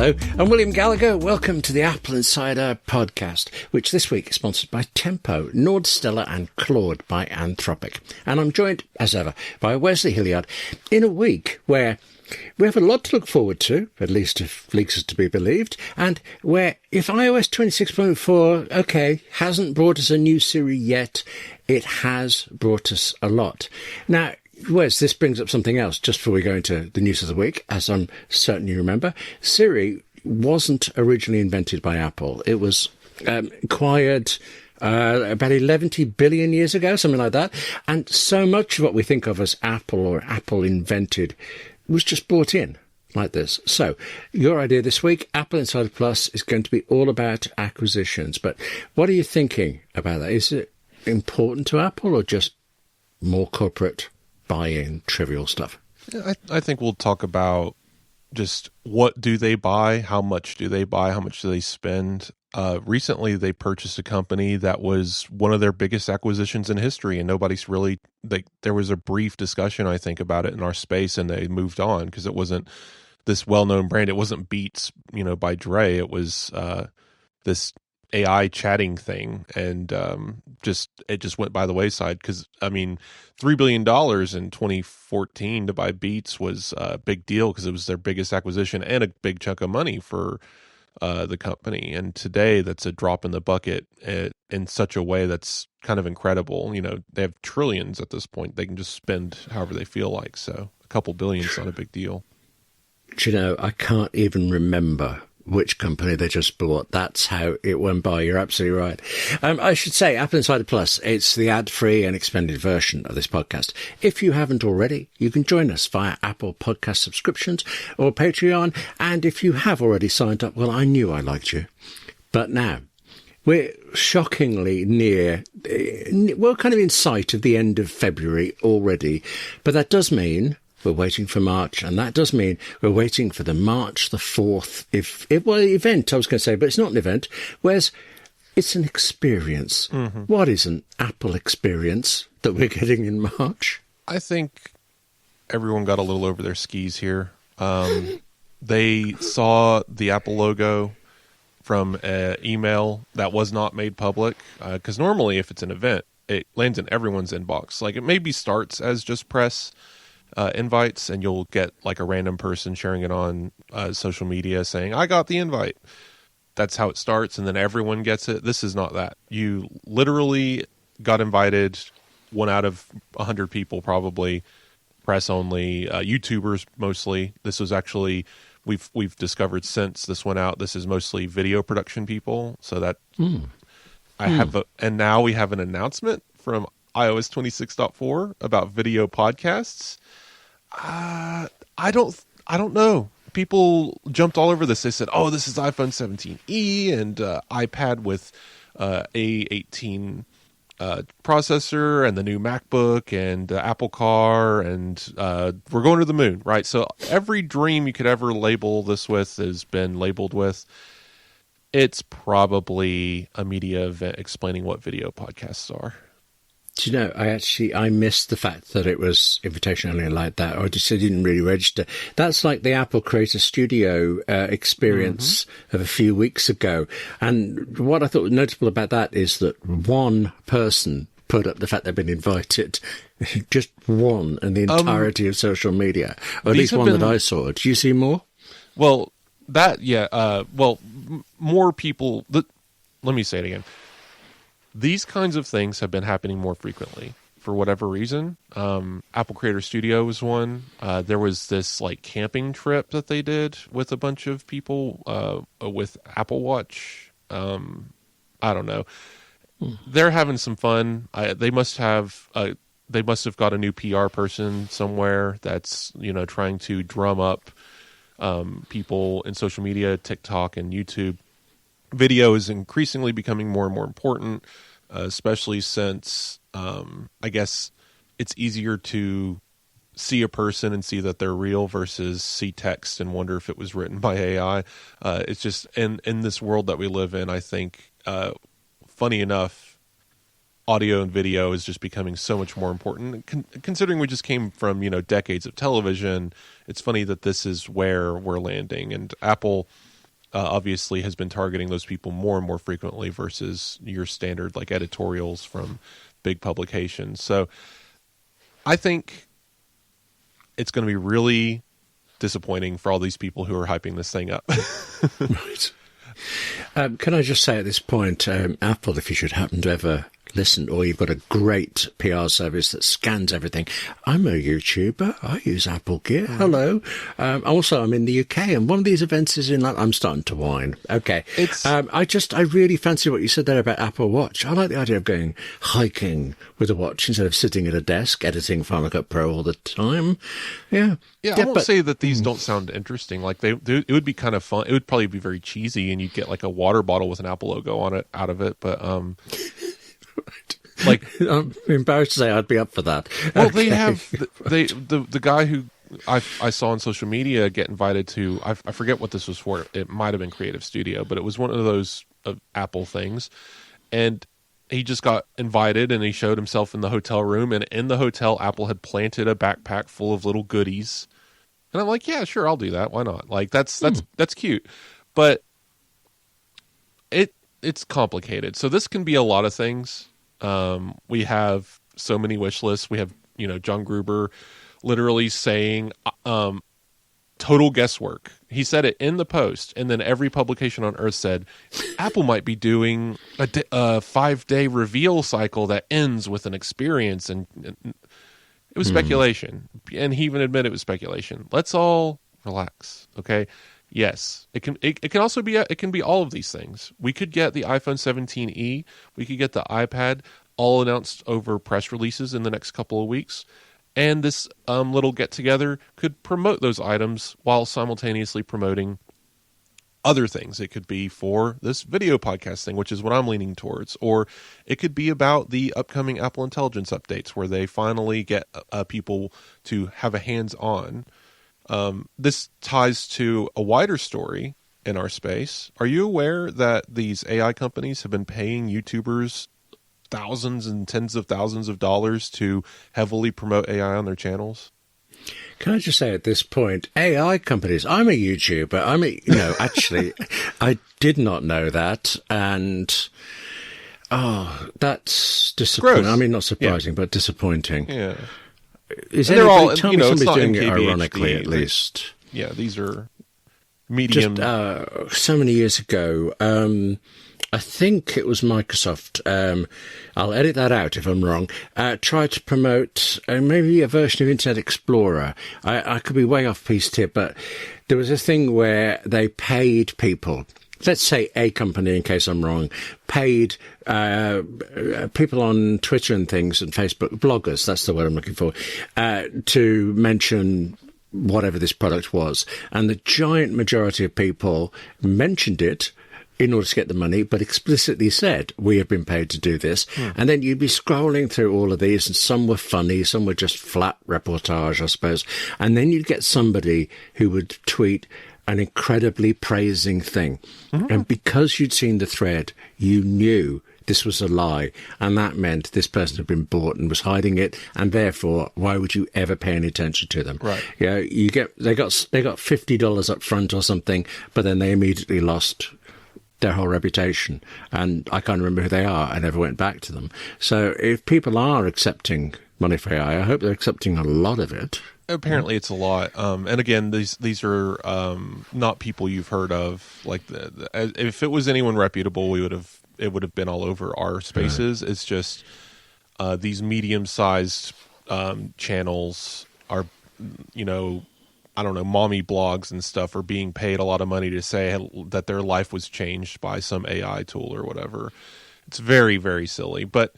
Hello, I'm William Gallagher. Welcome to the AppleInsider Podcast, which this week is sponsored by Tempo, Nordstellar and Claude by Anthropic. And I'm joined, as ever, by Wes Hilliard in a week where we have a lot to look forward to, at least if leaks are to be believed, and where if iOS 26.4, hasn't brought us a new Siri yet, it has brought us a lot. Now, Wes, this brings up something else just before we go into the news of the week. As I'm certain you remember, Siri wasn't originally invented by Apple. It was acquired about 11 billion years ago, something like that. And so much of what we think of as Apple or Apple invented was just brought in like this. So your idea this week, Apple Insider Plus, is going to be all about acquisitions. But what are you thinking about that? Is it important to Apple or just more corporate buy-in trivial stuff? I think we'll talk about just what do they buy, how much do they buy, how much do they spend. Recently, they purchased a company that was one of their biggest acquisitions in history, and nobody's really there was a brief discussion, I think, about it in our space, and they moved on because it wasn't this well-known brand. It wasn't Beats, by Dre. It was this AI chatting thing, and it just went by the wayside because, $3 billion in 2014 to buy Beats was a big deal because it was their biggest acquisition and a big chunk of money for the company. And today that's a drop in the bucket in such a way that's kind of incredible. They have trillions at this point. They can just spend however they feel like. So a couple billion is not a big deal. I can't even remember which company they just bought. That's how it went by. You're absolutely right. I should say, Apple Insider Plus, it's the ad-free and expanded version of this podcast. If you haven't already, you can join us via Apple Podcast subscriptions or Patreon. And if you have already signed up, well, I knew I liked you. But now, we're shockingly near, we're kind of in sight of the end of February already. But that does mean we're waiting for March, and that does mean we're waiting for the March the 4th event, I was going to say, but it's not an event, whereas it's an experience. Mm-hmm. What is an Apple experience that we're getting in March? I think everyone got a little over their skis here. They saw the Apple logo from an email that was not made public, because normally if it's an event, it lands in everyone's inbox. Like, it maybe starts as just press invites, and you'll get like a random person sharing it on social media saying, I got the invite. That's how it starts, and then everyone gets it. This is not that. You literally got invited, 1 out of 100 people probably, press only, YouTubers mostly. This was actually, we've discovered since this went out, this is mostly video production people. So that and now we have an announcement from iOS 26.4 about video podcasts. I don't know. People jumped all over this. They said, "Oh, this is iPhone 17e and iPad with A18 processor and the new MacBook and Apple Car and we're going to the moon." Right. So every dream you could ever label this with has been labeled with. It's probably a media event explaining what video podcasts are. Do you know, I missed the fact that it was invitation only like that, or just I didn't really register. That's like the Apple Creator Studio experience of a few weeks ago. And what I thought was notable about that is that one person put up the fact they've been invited. Just one in the entirety of social media, or at least one that I saw. Do you see more? Well, more people. Let me say it again. These kinds of things have been happening more frequently for whatever reason. Apple Creator Studio was one. There was this like camping trip that they did with a bunch of people with Apple Watch. I don't know. They're having some fun. They must have got a new PR person somewhere that's trying to drum up people in social media, TikTok and YouTube. Video is increasingly becoming more and more important, especially since I guess it's easier to see a person and see that they're real versus see text and wonder if it was written by AI. It's just in this world that we live in, I think, funny enough, audio and video is just becoming so much more important. Considering we just came from, decades of television, it's funny that this is where we're landing. And Apple obviously has been targeting those people more and more frequently versus your standard like editorials from big publications. So I think it's going to be really disappointing for all these people who are hyping this thing up. Right. Can I just say at this point, Apple, if you should happen to ever listen, or you've got a great PR service that scans everything. I'm a YouTuber. I use Apple Gear. Hello. Also, I'm in the UK, and one of these events is in London. I'm starting to whine. Okay. I really fancy what you said there about Apple Watch. I like the idea of going hiking with a watch instead of sitting at a desk editing Final Cut Pro all the time. Yeah. Yeah, I won't say that these don't sound interesting. Like it would be kind of fun. It would probably be very cheesy, and you'd get like a water bottle with an Apple logo on it out of it. But Right. like, I'm embarrassed to say I'd be up for that. Well, okay. they have the guy who I saw on social media get invited to. I forget what this was for. It might have been Creative Studio, but it was one of those Apple things, and he just got invited, and he showed himself in the hotel room, and in the hotel, Apple had planted a backpack full of little goodies, and I'm like, yeah, sure, I'll do that. Why not? Like that's cute, but it's complicated. So this can be a lot of things. We have so many wish lists. We have, John Gruber literally saying, total guesswork. He said it in the post, and then every publication on Earth said, Apple might be doing a 5-day reveal cycle that ends with an experience. And it was speculation. And he even admitted it was speculation. Let's all relax. Okay. Yes, it can also be it can be all of these things. We could get the iPhone 17e, we could get the iPad, all announced over press releases in the next couple of weeks, and this little get together could promote those items while simultaneously promoting other things. It could be for this video podcast thing, which is what I'm leaning towards, or it could be about the upcoming Apple Intelligence updates, where they finally get people to have a hands-on. This ties to a wider story in our space. Are you aware that these AI companies have been paying YouTubers thousands and tens of thousands of dollars to heavily promote AI on their channels? Can I just say at this point, AI companies, I'm a YouTuber. Actually, I did not know that. And, that's disappointing. Gross. I mean, not surprising, but disappointing. Yeah. Tell me somebody's doing it ironically, at least. Yeah, these are medium. Just so many years ago, I think it was Microsoft. I'll edit that out if I'm wrong. Tried to promote maybe a version of Internet Explorer. I could be way off piece here, but there was a thing where they paid people. Let's say a company, in case I'm wrong, paid people on Twitter and things and Facebook, bloggers, that's the word I'm looking for, to mention whatever this product was. And the giant majority of people mentioned it in order to get the money, but explicitly said, we have been paid to do this. And then you'd be scrolling through all of these, and some were funny, some were just flat reportage, I suppose. And then you'd get somebody who would tweet an incredibly praising thing. And because you'd seen the thread, you knew this was a lie, and that meant this person had been bought and was hiding it, and therefore, why would you ever pay any attention to them? Right. They got $50 up front or something, but then they immediately lost their whole reputation, and I can't remember who they are. I never went back to them. So if people are accepting money for AI, I hope they're accepting a lot of it. Apparently, it's a lot. And again, these are not people you've heard of. Like, if it was anyone reputable, it would have been all over our spaces. Right. It's just these medium-sized channels are, I don't know, mommy blogs and stuff are being paid a lot of money to say that their life was changed by some AI tool or whatever. It's very, very silly. But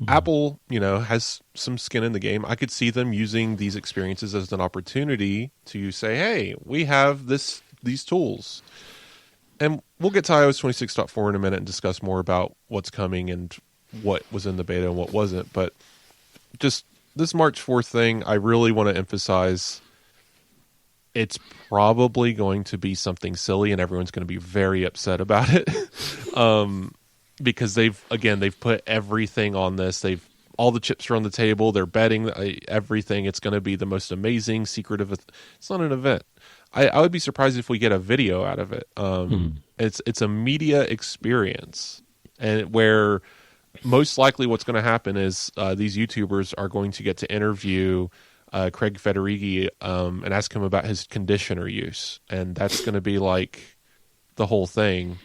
Apple, has some skin in the game. I could see them using these experiences as an opportunity to say, hey, we have these tools. And we'll get to iOS 26.4 in a minute and discuss more about what's coming and what was in the beta and what wasn't. But just this March 4th thing, I really want to emphasize it's probably going to be something silly, and everyone's going to be very upset about it. Because they've put everything on this. All the chips are on the table. They're betting everything. It's going to be the most amazing secretive. It's not an event. I would be surprised if we get a video out of it. It's a media experience, and where most likely what's going to happen is these YouTubers are going to get to interview Craig Federighi and ask him about his conditioner use, and that's going to be like the whole thing.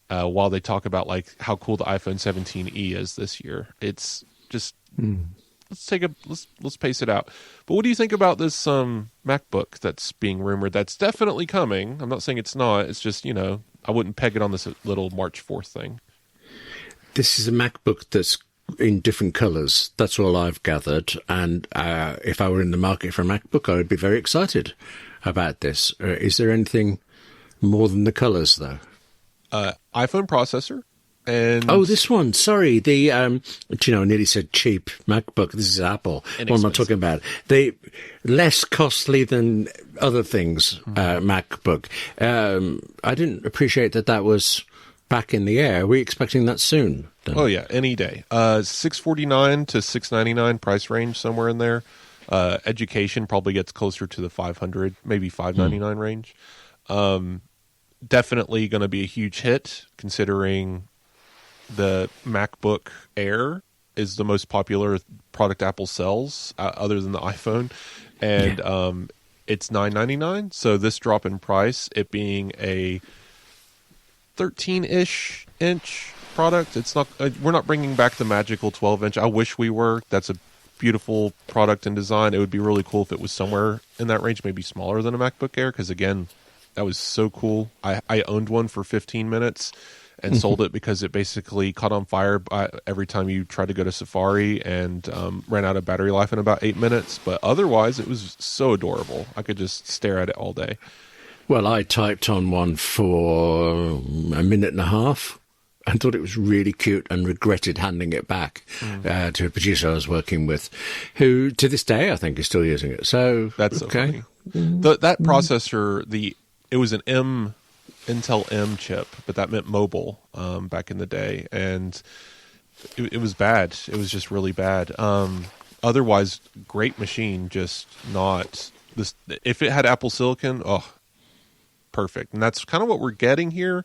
While they talk about like how cool the iPhone 17e is this year, it's just let's pace it out. But what do you think about this MacBook that's being rumored? That's definitely coming. I'm not saying it's not. It's just, I wouldn't peg it on this little March 4th thing. This is a MacBook that's in different colors. That's all I've gathered. And if I were in the market for a MacBook, I would be very excited about this. Is there anything more than the colors, though? iPhone processor. And this one. Sorry, I nearly said cheap MacBook. This is Apple. What am I talking about? The less costly than other things MacBook. I didn't appreciate that was back in the air. Are we expecting that soon? Then? Oh yeah, any day. $649 to $699 price range, somewhere in there. Education probably gets closer to the $500, maybe $599 range. Definitely going to be a huge hit, considering the MacBook Air is the most popular product Apple sells, other than the iPhone, and it's $999. So this drop in price, it being a 13-ish inch product, it's not. We're not bringing back the magical 12-inch. I wish we were. That's a beautiful product and design. It would be really cool if it was somewhere in that range, maybe smaller than a MacBook Air, because again, that was so cool. I owned one for 15 minutes and sold it because it basically caught on fire every time you tried to go to Safari, and ran out of battery life in about 8 minutes. But otherwise, it was so adorable. I could just stare at it all day. Well, I typed on one for a minute and a half and thought it was really cute and regretted handing it back to a producer I was working with, who to this day I think is still using it. So that's okay. So funny. That processor, it was an Intel M chip, but that meant mobile back in the day, and it was bad. It was just really bad. Otherwise, great machine, just not this. If it had Apple Silicon, perfect. And that's kind of what we're getting here.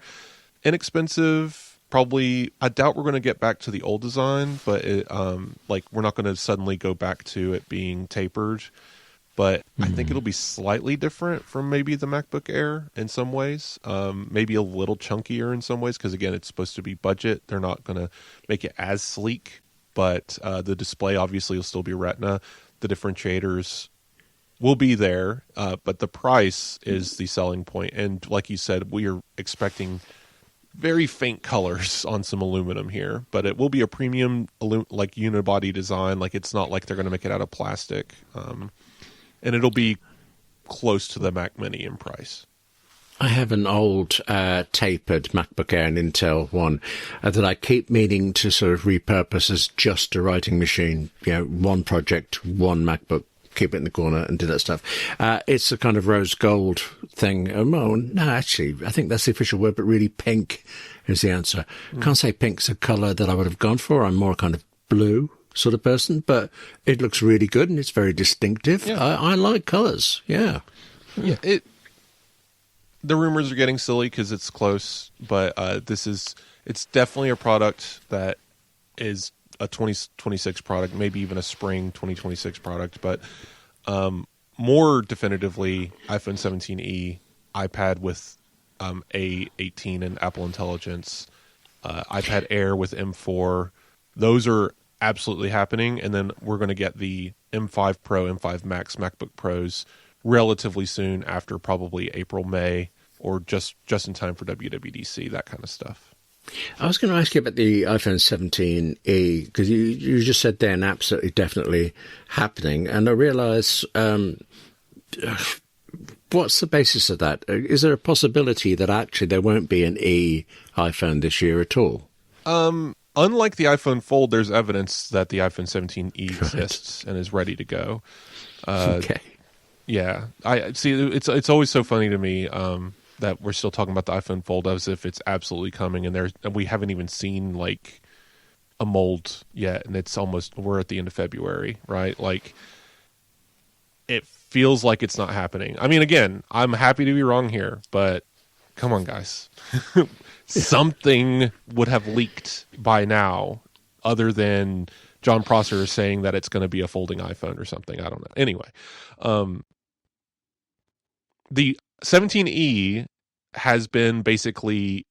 Inexpensive, probably. I doubt we're going to get back to the old design, but we're not going to suddenly go back to it being tapered. But I think it'll be slightly different from maybe the MacBook Air in some ways. Maybe a little chunkier in some ways, because again, it's supposed to be budget. They're not going to make it as sleek, but the display obviously will still be Retina. The differentiators will be there, but the price is the selling point. And like you said, we are expecting very faint colors on some aluminum here, but it will be a premium unibody design. Like, it's not like they're going to make it out of plastic. And it'll be close to the Mac Mini in price. I have an old tapered MacBook Air, an Intel one, that I keep meaning to sort of repurpose as just a writing machine. One project, one MacBook, keep it in the corner and do that stuff. It's a kind of rose gold thing. No, actually, I think that's the official word, but really pink is the answer. Can't say pink's a colour that I would have gone for. I'm more kind of blue sort of person, but it looks really good and it's very distinctive. Yeah. I like colours. Yeah. The rumors are getting silly because it's close, but it's definitely a product that is a 2026 product, maybe even a spring 2026 product, but more definitively iPhone 17e, iPad with A18 and Apple Intelligence, iPad Air with M4. Those are absolutely happening, and then we're going to get the M5 Pro, M5 Max MacBook Pros relatively soon, after probably April, May, or just in time for WWDC, that kind of stuff. I was going to ask you about the iPhone 17e, because you just said they're absolutely definitely happening, and I realise what's the basis of that? Is there a possibility that actually there won't be an E iPhone this year at all? Unlike the iPhone Fold, there's evidence that the iPhone 17e exists and is ready to go. Okay. Yeah, I see. It's always so funny to me that we're still talking about the iPhone Fold as if it's absolutely coming, and we haven't even seen like a mold yet, and we're at the end of February, right? Like, it feels like it's not happening. I mean, again, I'm happy to be wrong here, but come on, guys. Something would have leaked by now other than John Prosser is saying that it's going to be a folding iPhone or something. I don't know. Anyway, the 17E has been basically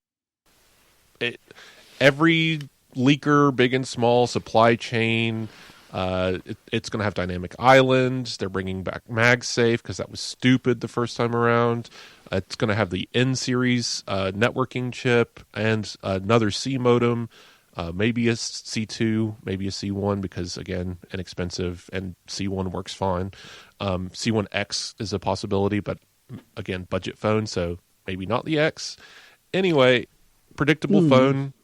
every leaker, big and small, supply chain. It's going to have dynamic islands. They're bringing back MagSafe because that was stupid the first time around. It's going to have the N series networking chip and another C modem, maybe a C2, maybe a C1 because, again, inexpensive, and C1 works fine. C1X is a possibility, but, again, budget phone, so maybe not the X. Anyway, predictable phone.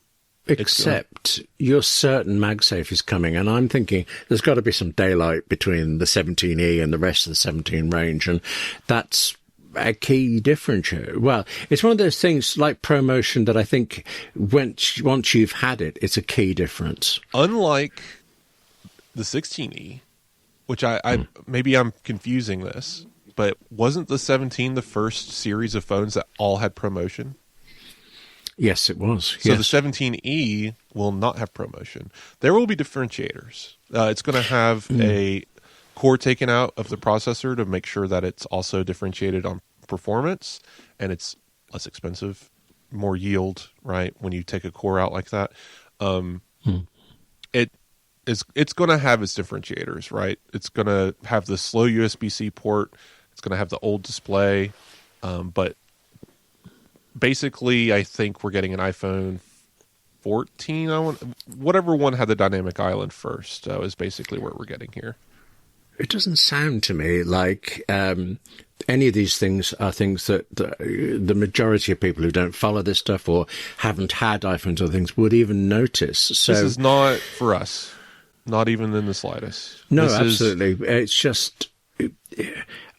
Except you're certain MagSafe is coming, and I'm thinking there's got to be some daylight between the 17E and the rest of the 17 range, and that's a key differentiator. Well, it's one of those things like promotion that I think once you've had it, it's a key difference. Unlike the 16E, which I maybe I'm confusing this, but wasn't the 17 the first series of phones that all had promotion? Yes, it was. So yes. the 17E will not have promotion. There will be differentiators. It's going to have a core taken out of the processor to make sure that it's also differentiated on performance, and it's less expensive, more yield, right, when you take a core out like that. It's going to have its differentiators, right? It's going to have the slow USB-C port. It's going to have the old display, but basically, I think we're getting an iPhone 14. Whatever one had the dynamic island first is basically what we're getting here. It doesn't sound to me like any of these things are things that the majority of people who don't follow this stuff or haven't had iPhones or things would even notice. So this is not for us, not even in the slightest. No, absolutely. It's just...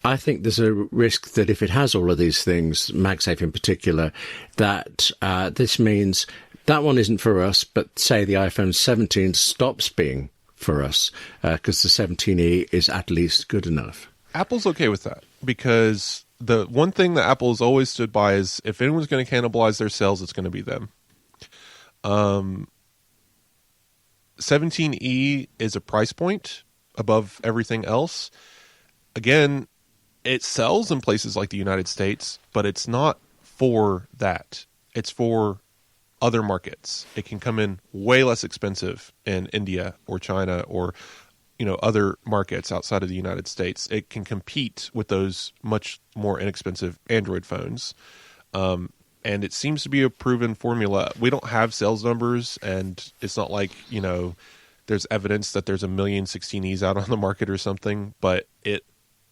I think there's a risk that if it has all of these things, MagSafe in particular, that this means that one isn't for us, but say the iPhone 17 stops being for us because the 17E is at least good enough. Apple's okay with that because the one thing that Apple has always stood by is if anyone's going to cannibalize their sales, it's going to be them. 17E is a price point above everything else. Again, it sells in places like the United States, but it's not for that. It's for other markets. It can come in way less expensive in India or China or, other markets outside of the United States. It can compete with those much more inexpensive Android phones. And it seems to be a proven formula. We don't have sales numbers, and it's not like, there's evidence that there's 1 million 16Es out on the market or something, but it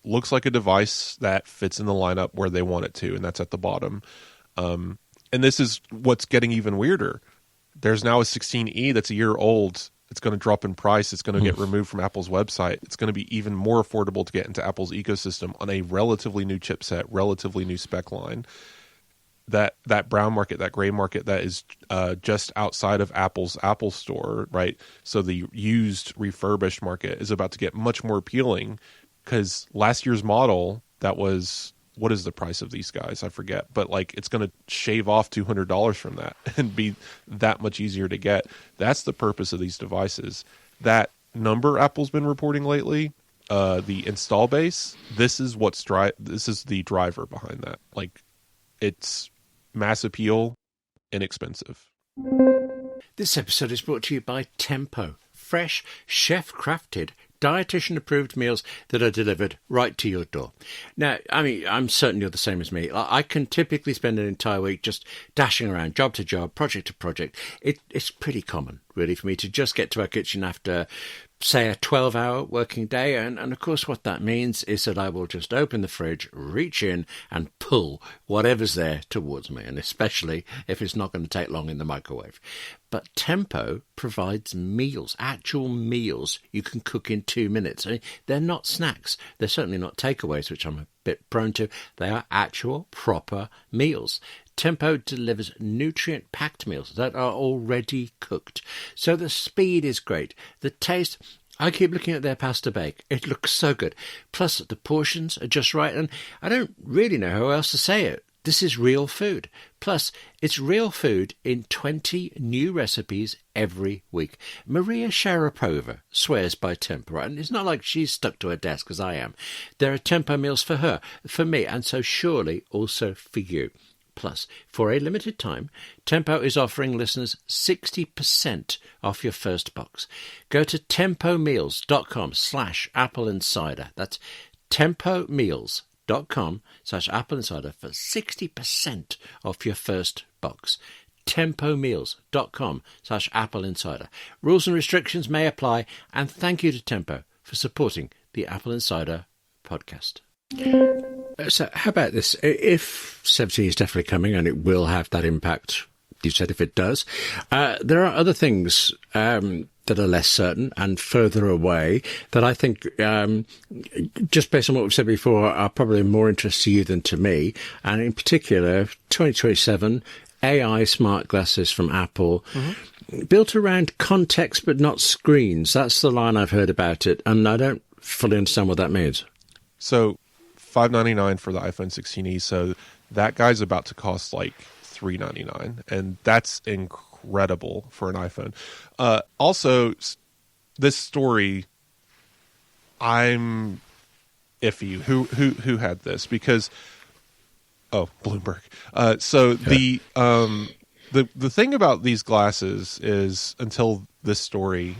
looks like a device that fits in the lineup where they want it to, and that's at the bottom. And this is what's getting even weirder. There's now a 16E that's a year old. It's going to drop in price. It's going to get removed from Apple's website. It's going to be even more affordable to get into Apple's ecosystem on a relatively new chipset, relatively new spec line. That brown market, that gray market that is just outside of Apple's Apple Store, right? So the used refurbished market is about to get much more appealing. Because last year's model, that was, what is the price of these guys? I forget. But it's going to shave off $200 from that and be that much easier to get. That's the purpose of these devices. That number Apple's been reporting lately, the install base, this is the driver behind that. It's mass appeal, inexpensive. This episode is brought to you by Tempo. Fresh, chef-crafted, dietitian-approved meals that are delivered right to your door. Now, I'm certain you're the same as me. I can typically spend an entire week just dashing around, job to job, project to project. It's pretty common, really, for me to just get to our kitchen after, say, a 12-hour working day. And of course, what that means is that I will just open the fridge, reach in, and pull whatever's there towards me, and especially if it's not going to take long in the microwave. But Tempo provides meals, actual meals you can cook in 2 minutes. They're not snacks. They're certainly not takeaways, which I'm a bit prone to. They are actual, proper meals. Tempo delivers nutrient-packed meals that are already cooked. So the speed is great. The taste, I keep looking at their pasta bake. It looks so good. Plus, the portions are just right, and I don't really know how else to say it. This is real food. Plus, it's real food in 20 new recipes every week. Maria Sharapova swears by Tempo, right? And it's not like she's stuck to her desk as I am. There are Tempo meals for her, for me, and so surely also for you. Plus, for a limited time, Tempo is offering listeners 60% off your first box. Go to tempomeals.com/AppleInsider. That's tempomeals.com/AppleInsider for 60% off your first box. tempomeals.com/AppleInsider. Rules and restrictions may apply, and thank you to Tempo for supporting the Apple Insider podcast. So how about this? If 17 is definitely coming, and it will have that impact, you said if it does, there are other things that are less certain and further away that I think, just based on what we've said before, are probably more interest to you than to me. And in particular, 2027, AI smart glasses from Apple, built around context but not screens. That's the line I've heard about it, and I don't fully understand what that means. So $599 for the iPhone 16e. So that guy's about to cost like $399, and that's incredible for an iPhone. Also, this story, I'm iffy. Who had this? Because Bloomberg. The thing about these glasses is, until this story,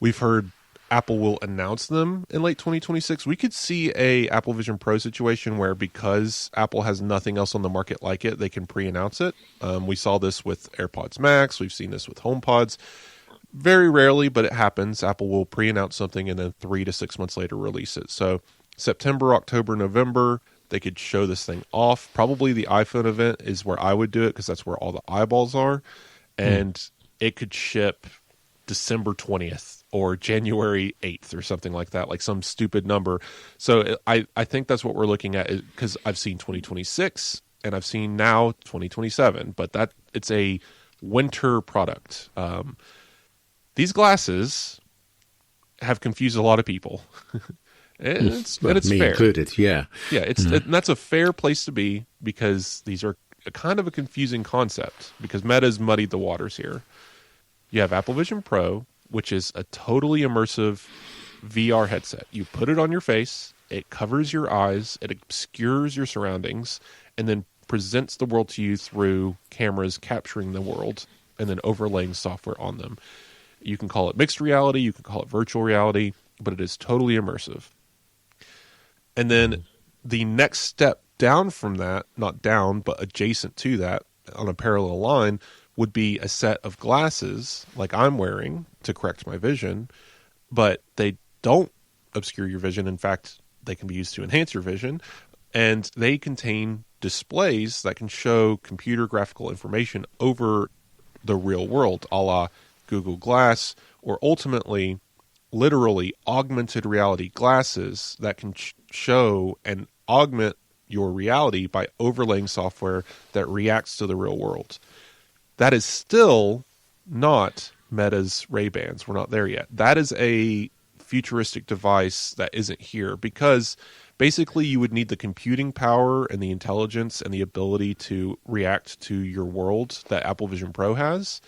we've heard Apple will announce them in late 2026. We could see a Apple Vision Pro situation where, because Apple has nothing else on the market like it, they can pre-announce it. We saw this with AirPods Max. We've seen this with HomePods. Very rarely, but it happens. Apple will pre-announce something and then 3 to 6 months later release it. So September, October, November, they could show this thing off. Probably the iPhone event is where I would do it, because that's where all the eyeballs are. And it could ship December 20th. Or January 8th or something like that, like some stupid number. So I think that's what we're looking at, because I've seen 2026 and I've seen now 2027, but that it's a winter product. These glasses have confused a lot of people. and it's me fair. Included, yeah. Yeah, and that's a fair place to be, because these are a kind of a confusing concept, because Meta's muddied the waters here. You have Apple Vision Pro, which is a totally immersive VR headset. You put it on your face, it covers your eyes, it obscures your surroundings, and then presents the world to you through cameras capturing the world and then overlaying software on them. You can call it mixed reality, you can call it virtual reality, but it is totally immersive. And then the next step down from that, not down, but adjacent to that, on a parallel line, would be a set of glasses like I'm wearing to correct my vision, but they don't obscure your vision. In fact, they can be used to enhance your vision, and they contain displays that can show computer graphical information over the real world, a la Google Glass, or ultimately, literally augmented reality glasses that can show and augment your reality by overlaying software that reacts to the real world. That is still not Meta's Ray-Bans. We're not there yet. That is a futuristic device that isn't here, because basically you would need the computing power and the intelligence and the ability to react to your world that Apple Vision Pro has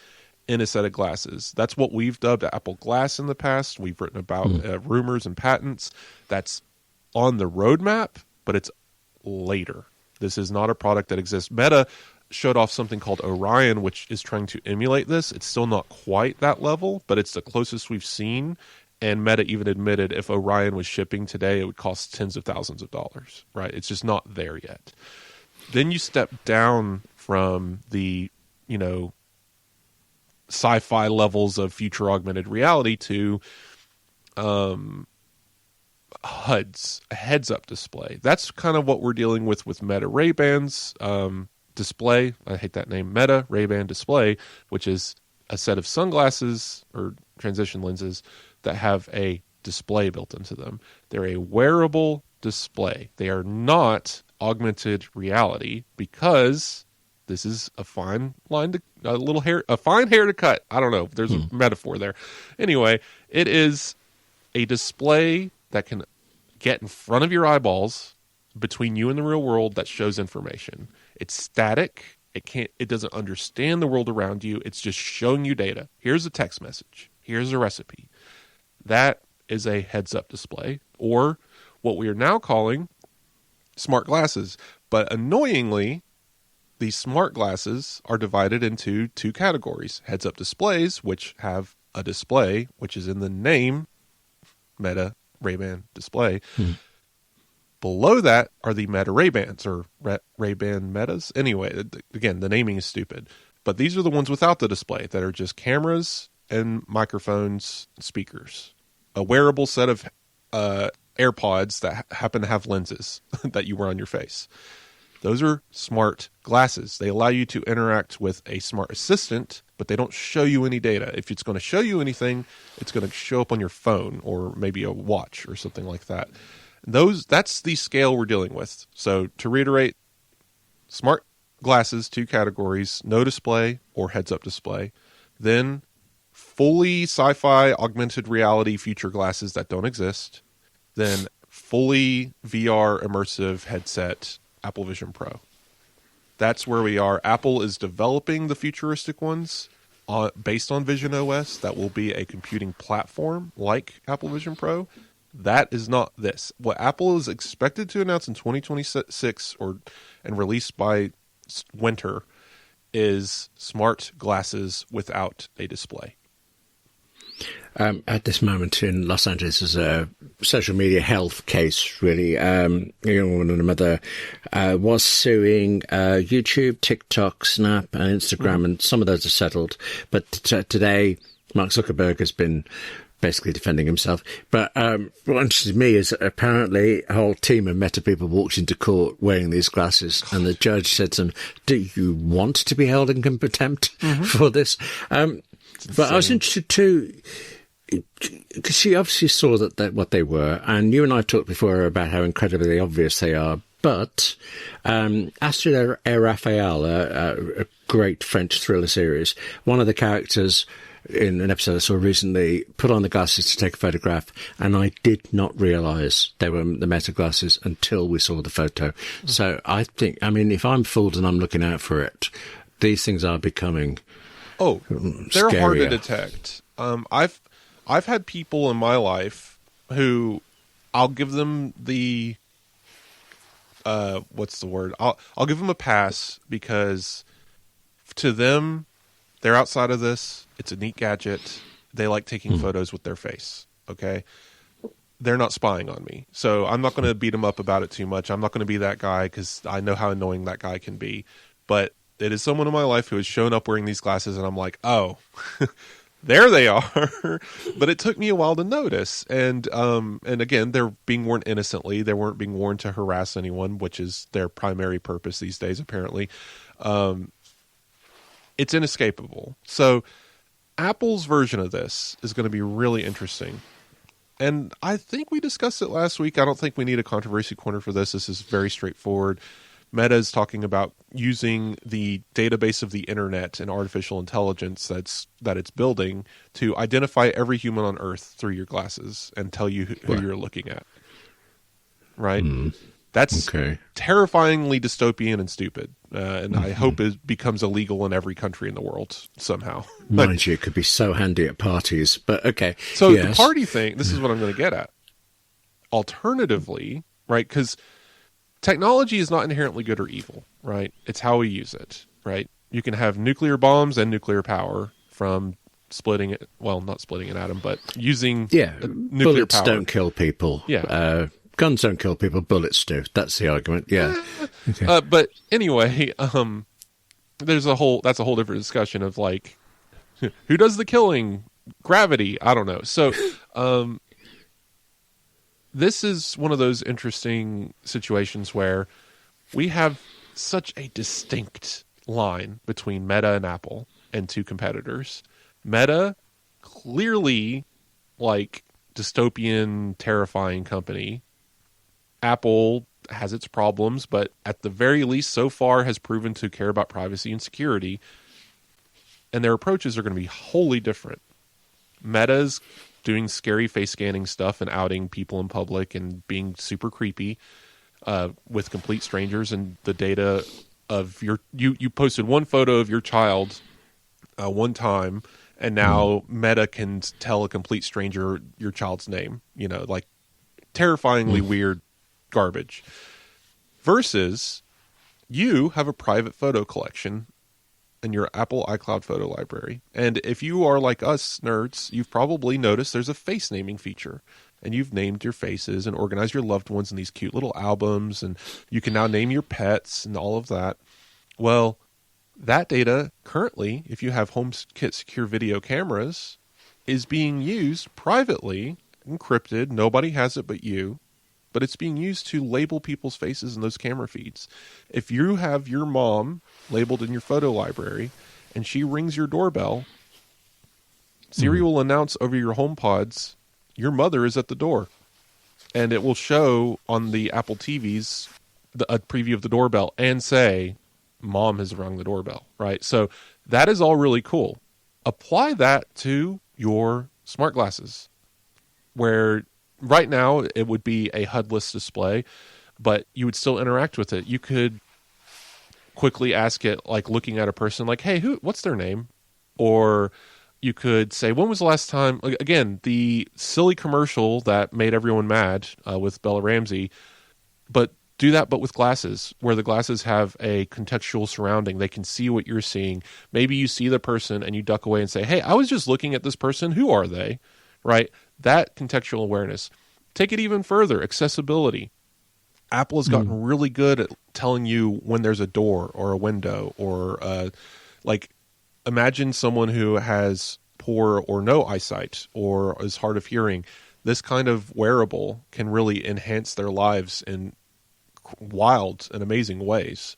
in a set of glasses. That's what we've dubbed Apple Glass in the past. We've written about rumors and patents. That's on the roadmap, but it's later. This is not a product that exists. Meta showed off something called Orion, which is trying to emulate this. It's still not quite that level, but it's the closest we've seen. And Meta even admitted if Orion was shipping today, it would cost tens of thousands of dollars, right? It's just not there yet. Then you step down from the, sci-fi levels of future augmented reality to HUDs, a heads-up display. That's kind of what we're dealing with Meta Ray-Bans. Display, I hate that name, Meta Ray-Ban display, which is a set of sunglasses or transition lenses that have a display built into them. They're a wearable display. They are not augmented reality because this is a fine line to a fine hair to cut. I don't know. There's a metaphor there. Anyway, it is a display that can get in front of your eyeballs between you and the real world that shows information. It's static. It doesn't understand the world around you. It's just showing you data. Here's a text message. Here's a recipe. That is a heads-up display, or what we are now calling smart glasses. But annoyingly, these smart glasses are divided into two categories. Heads-up displays, which have a display, which is in the name, Meta Ray-Ban display. Below that are the Meta Ray-Bans, or Ray-Ban Metas. Anyway, again, the naming is stupid. But these are the ones without the display that are just cameras and microphones, speakers. A wearable set of AirPods that happen to have lenses that you wear on your face. Those are smart glasses. They allow you to interact with a smart assistant, but they don't show you any data. If it's going to show you anything, it's going to show up on your phone or maybe a watch or something like that. That's the scale we're dealing with. So to reiterate, smart glasses, two categories, no display or heads-up display. Then fully sci-fi augmented reality future glasses that don't exist. Then fully VR immersive headset Apple Vision Pro. That's where we are. Apple is developing the futuristic ones based on Vision OS. That will be a computing platform like Apple Vision Pro. That is not this. What Apple is expected to announce in 2026 and release by winter is smart glasses without a display. At this moment in Los Angeles is a social media health case, really. One of the mother was suing YouTube, TikTok, Snap, and Instagram, and some of those are settled. But today, Mark Zuckerberg has been basically defending himself. But what interested me is that apparently a whole team of Meta people walked into court wearing these glasses, and the judge said to them, "Do you want to be held in contempt for this?" But I was interested too, because she obviously saw that what they were, and you and I talked before about how incredibly obvious they are. But Astrid et Raphael, a great French thriller series, one of the characters in an episode I saw recently put on the glasses to take a photograph, and I did not realise they were the Meta glasses until we saw the photo. So I think, if I'm fooled and I'm looking out for it, these things are becoming they're scarier. hard to detect. I've had people in my life who I'll give them the what's the word? I'll give them a pass because to them, they're outside of this. It's a neat gadget. They like taking photos with their face. Okay, they're not spying on me, so I'm not going to beat them up about it too much. I'm not going to be that guy because I know how annoying that guy can be. But it is someone in my life who has shown up wearing these glasses, and I'm like, oh, there they are. But it took me a while to notice. And again, they're being worn innocently. They weren't being worn to harass anyone, which is their primary purpose these days, apparently. It's inescapable. So Apple's version of this is going to be really interesting. And I think we discussed it last week. I don't think we need a controversy corner for this. This is very straightforward. Meta is talking about using the database of the internet and artificial intelligence that it's building to identify every human on Earth through your glasses and tell you who you're looking at. Right? That's terrifyingly dystopian and stupid. And I hope it becomes illegal in every country in the world somehow. Mind you, it could be so handy at parties. But okay. So the party thing, this is what I'm going to get at. Alternatively, right, because technology is not inherently good or evil, right? It's how we use it, right? You can have nuclear bombs and nuclear power from splitting it, well, not splitting an atom, but using nuclear bullets power. Don't kill people. Yeah. Guns don't kill people, bullets do. That's the argument, yeah. Okay. But anyway, that's a whole different discussion of like, who does the killing? Gravity? I don't know. So, this is one of those interesting situations where we have such a distinct line between Meta and Apple and two competitors. Meta, clearly like dystopian, terrifying company. Apple has its problems, but at the very least, so far, has proven to care about privacy and security. And their approaches are going to be wholly different. Meta's doing scary face scanning stuff and outing people in public and being super creepy with complete strangers, and the data of you posted one photo of your child one time, and now Meta can tell a complete stranger your child's name. Like terrifyingly weird garbage. Versus you have a private photo collection in your Apple iCloud photo library. And if you are like us nerds, you've probably noticed there's a face naming feature. And you've named your faces and organized your loved ones in these cute little albums. And you can now name your pets and all of that. Well, that data currently, if you have HomeKit secure video cameras, is being used privately, encrypted. Nobody has it but you. But it's being used to label people's faces in those camera feeds. If you have your mom labeled in your photo library and she rings your doorbell, Siri will announce over your HomePods, your mother is at the door. And it will show on the Apple TVs a preview of the doorbell and say, Mom has rung the doorbell, right? So that is all really cool. Apply that to your smart glasses, where right now it would be a HUD-less display, but you would still interact with it. You could quickly ask it, like looking at a person, like, hey, what's their name? Or you could say, when was the last time, again, the silly commercial that made everyone mad with Bella Ramsey, but do that but with glasses, where the glasses have a contextual surrounding. They can see what you're seeing. Maybe you see the person and you duck away and say, hey, I was just looking at this person. Who are they? Right? That contextual awareness. Take it even further, accessibility. Apple has gotten really good at telling you when there's a door or a window, or like imagine someone who has poor or no eyesight or is hard of hearing. This kind of wearable can really enhance their lives in wild and amazing ways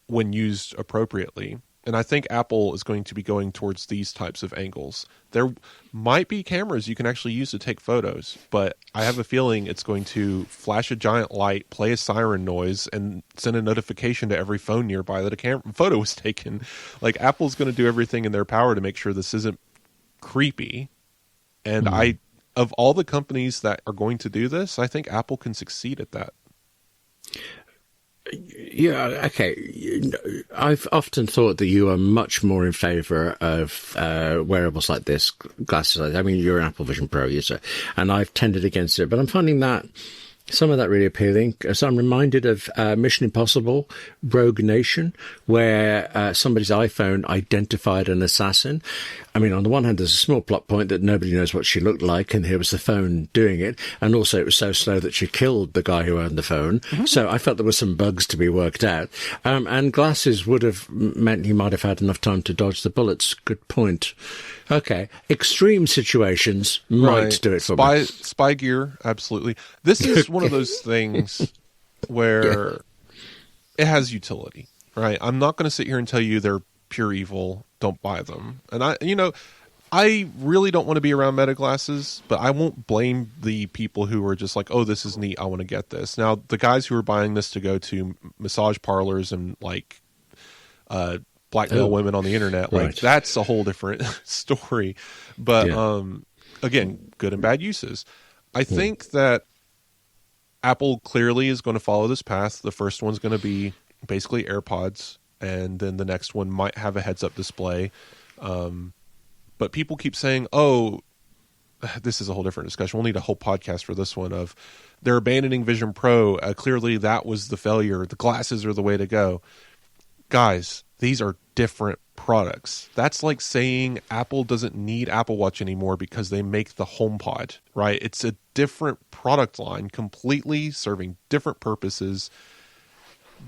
when used appropriately. And I think Apple is going to be going towards these types of angles. There might be cameras you can actually use to take photos, but I have a feeling it's going to flash a giant light, play a siren noise, and send a notification to every phone nearby that a photo was taken. Like, Apple's going to do everything in their power to make sure this isn't creepy. And of all the companies that are going to do this, I think Apple can succeed at that. Yeah, okay. I've often thought that you are much more in favour of wearables like this, glasses like this. I mean, you're an Apple Vision Pro user, and I've tended against it. But I'm finding that some of that really appealing. So I'm reminded of Mission Impossible, Rogue Nation, where somebody's iPhone identified an assassin. I mean, on the one hand, there's a small plot point that nobody knows what she looked like, and here was the phone doing it. And also, it was so slow that she killed the guy who owned the phone. So I felt there were some bugs to be worked out. And glasses would have meant he might have had enough time to dodge the bullets. Good point. Okay. Extreme situations might do it for me. Spy gear, absolutely. This is one of those things where it has utility, right? I'm not going to sit here and tell you they're pure evil. Don't buy them. And I really don't want to be around Meta glasses, but I won't blame the people who are just like, oh, this is neat, I want to get this. Now, the guys who are buying this to go to massage parlors and like blackmail women on the internet, like that's a whole different story. But again, good and bad uses. I think that Apple clearly is going to follow this path. The first one's going to be basically AirPods, and then the next one might have a heads-up display. But people keep saying, oh, this is a whole different discussion. We'll need a whole podcast for this one of they're abandoning Vision Pro. Clearly that was the failure. The glasses are the way to go. Guys, these are different products. That's like saying Apple doesn't need Apple Watch anymore because they make the HomePod, right? It's a different product line, completely serving different purposes,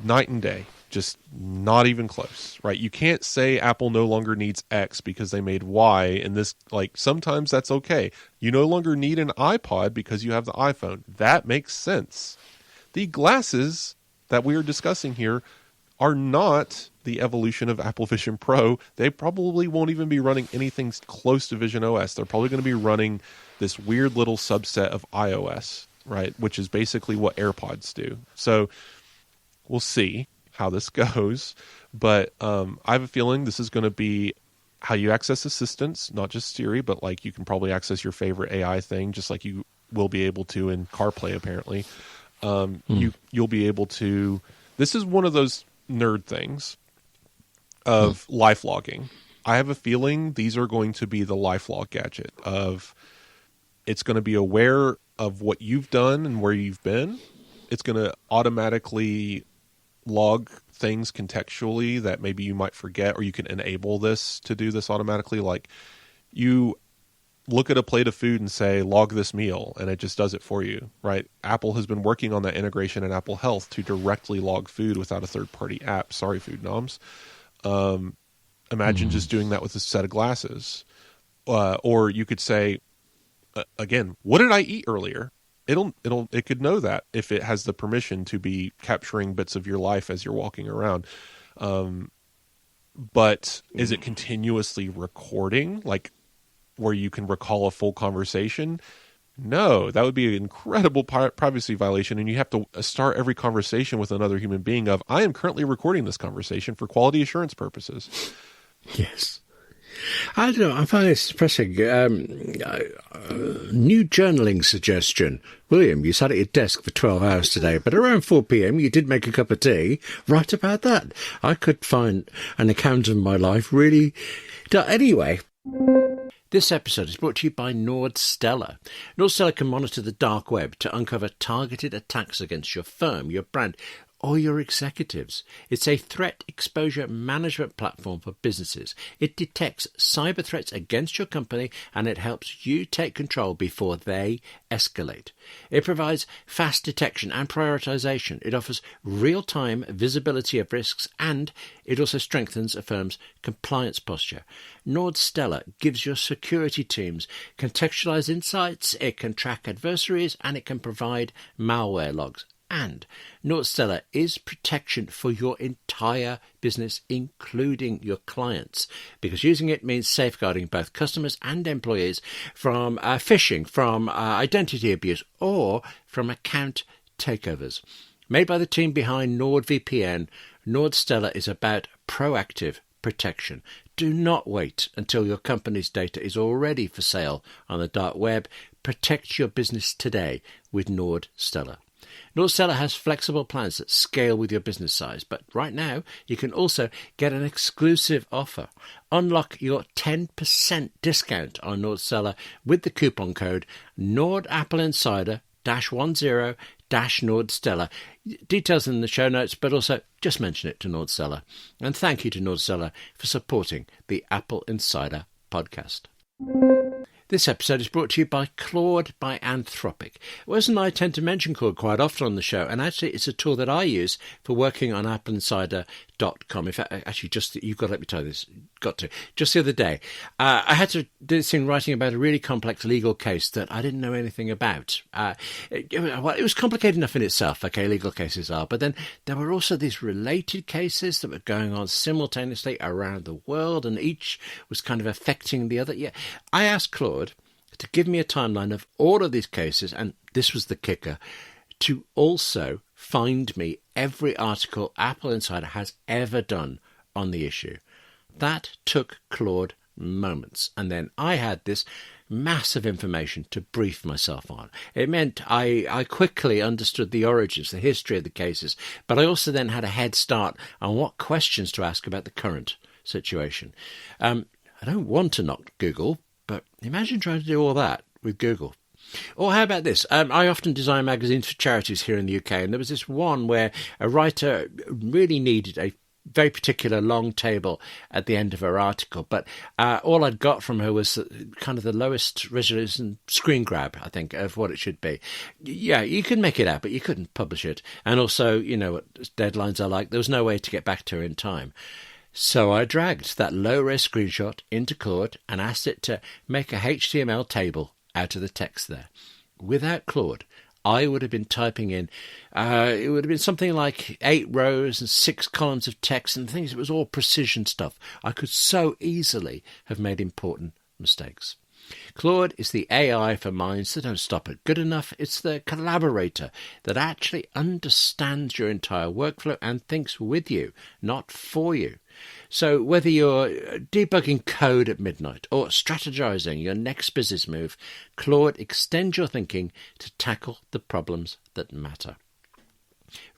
night and day. Just not even close, right? You can't say Apple no longer needs X because they made Y, and this, like, sometimes that's okay. You no longer need an iPod because you have the iPhone. That makes sense. The glasses that we are discussing here are not the evolution of Apple Vision Pro. They probably won't even be running anything close to Vision OS. They're probably going to be running this weird little subset of iOS, right? Which is basically what AirPods do. So we'll see how this goes. But I have a feeling this is going to be how you access assistants, not just Siri, but like you can probably access your favorite AI thing, just like you will be able to in CarPlay, apparently. You'll be able to... This is one of those nerd things of life logging. I have a feeling these are going to be the life log gadget of... It's going to be aware of what you've done and where you've been. It's going to automatically log things contextually that maybe you might forget, or you can enable this to do this automatically. Like you look at a plate of food and say, log this meal, and it just does it for you, right? Apple has been working on that integration in Apple Health to directly log food without a third-party app. Sorry, food noms. Imagine just doing that with a set of glasses. Or you could say, again, what did I eat earlier? It could know that if it has the permission to be capturing bits of your life as you're walking around. But is it continuously recording, like where you can recall a full conversation? No, that would be an incredible privacy violation. And you have to start every conversation with another human being of, I am currently recording this conversation for quality assurance purposes. Yes. I don't know, I find this depressing. New journaling suggestion. William, you sat at your desk for 12 hours today, but around 4 p.m. you did make a cup of tea. Write about that. I could find an account of my life really... Anyway... This episode is brought to you by Nordstellar. Nordstellar can monitor the dark web to uncover targeted attacks against your firm, your brand, or your executives. It's a threat exposure management platform for businesses. It detects cyber threats against your company, and it helps you take control before they escalate. It provides fast detection and prioritization. It offers real-time visibility of risks, and it also strengthens a firm's compliance posture. Nordstellar gives your security teams contextualized insights, it can track adversaries, and it can provide malware logs. And Nordstellar is protection for your entire business, including your clients, because using it means safeguarding both customers and employees from phishing, from identity abuse, or from account takeovers. Made by the team behind NordVPN, Nordstellar is about proactive protection. Do not wait until your company's data is already for sale on the dark web. Protect your business today with Nordstellar. Nordstellar has flexible plans that scale with your business size, but right now you can also get an exclusive offer. Unlock your 10% discount on Nordstellar with the coupon code NordAppleInsider-10-Nordstellar. Details in the show notes, but also just mention it to Nordstellar. And thank you to Nordstellar for supporting the Apple Insider Podcast. This episode is brought to you by Claude by Anthropic. Wes and I tend to mention Claude quite often on the show, and actually it's a tool that I use for working on AppleInsider.com. In fact, actually, you've got to let me tell you this. Just the other day, I had to do this thing writing about a really complex legal case that I didn't know anything about. It was complicated enough in itself, okay, legal cases are, but then there were also these related cases that were going on simultaneously around the world, and each was kind of affecting the other. Yeah, I asked Claude to give me a timeline of all of these cases, and this was the kicker, to also find me every article Apple Insider has ever done on the issue. That took Claude moments, and then I had this massive information to brief myself on. It meant I quickly understood the origins, the history of the cases, but I also then had a head start on what questions to ask about the current situation. I don't want to knock Google, but imagine trying to do all that with Google. Or how about this? I often design magazines for charities here in the UK, and there was this one where a writer really needed a very particular long table at the end of her article, but all I'd got from her was kind of the lowest resolution screen grab, I think, of what it should be. Yeah, you could make it out, but you couldn't publish it. And also, you know what deadlines are like. There was no way to get back to her in time. So I dragged that low-res screenshot into Claude and asked it to make a HTML table out of the text there. Without Claude, I would have been typing in, it would have been something like 8 rows and 6 columns of text and things. It was all precision stuff. I could so easily have made important mistakes. Claude is the AI for minds that don't stop at good enough. It's the collaborator that actually understands your entire workflow and thinks with you, not for you. So whether you're debugging code at midnight or strategizing your next business move, Claude extends your thinking to tackle the problems that matter.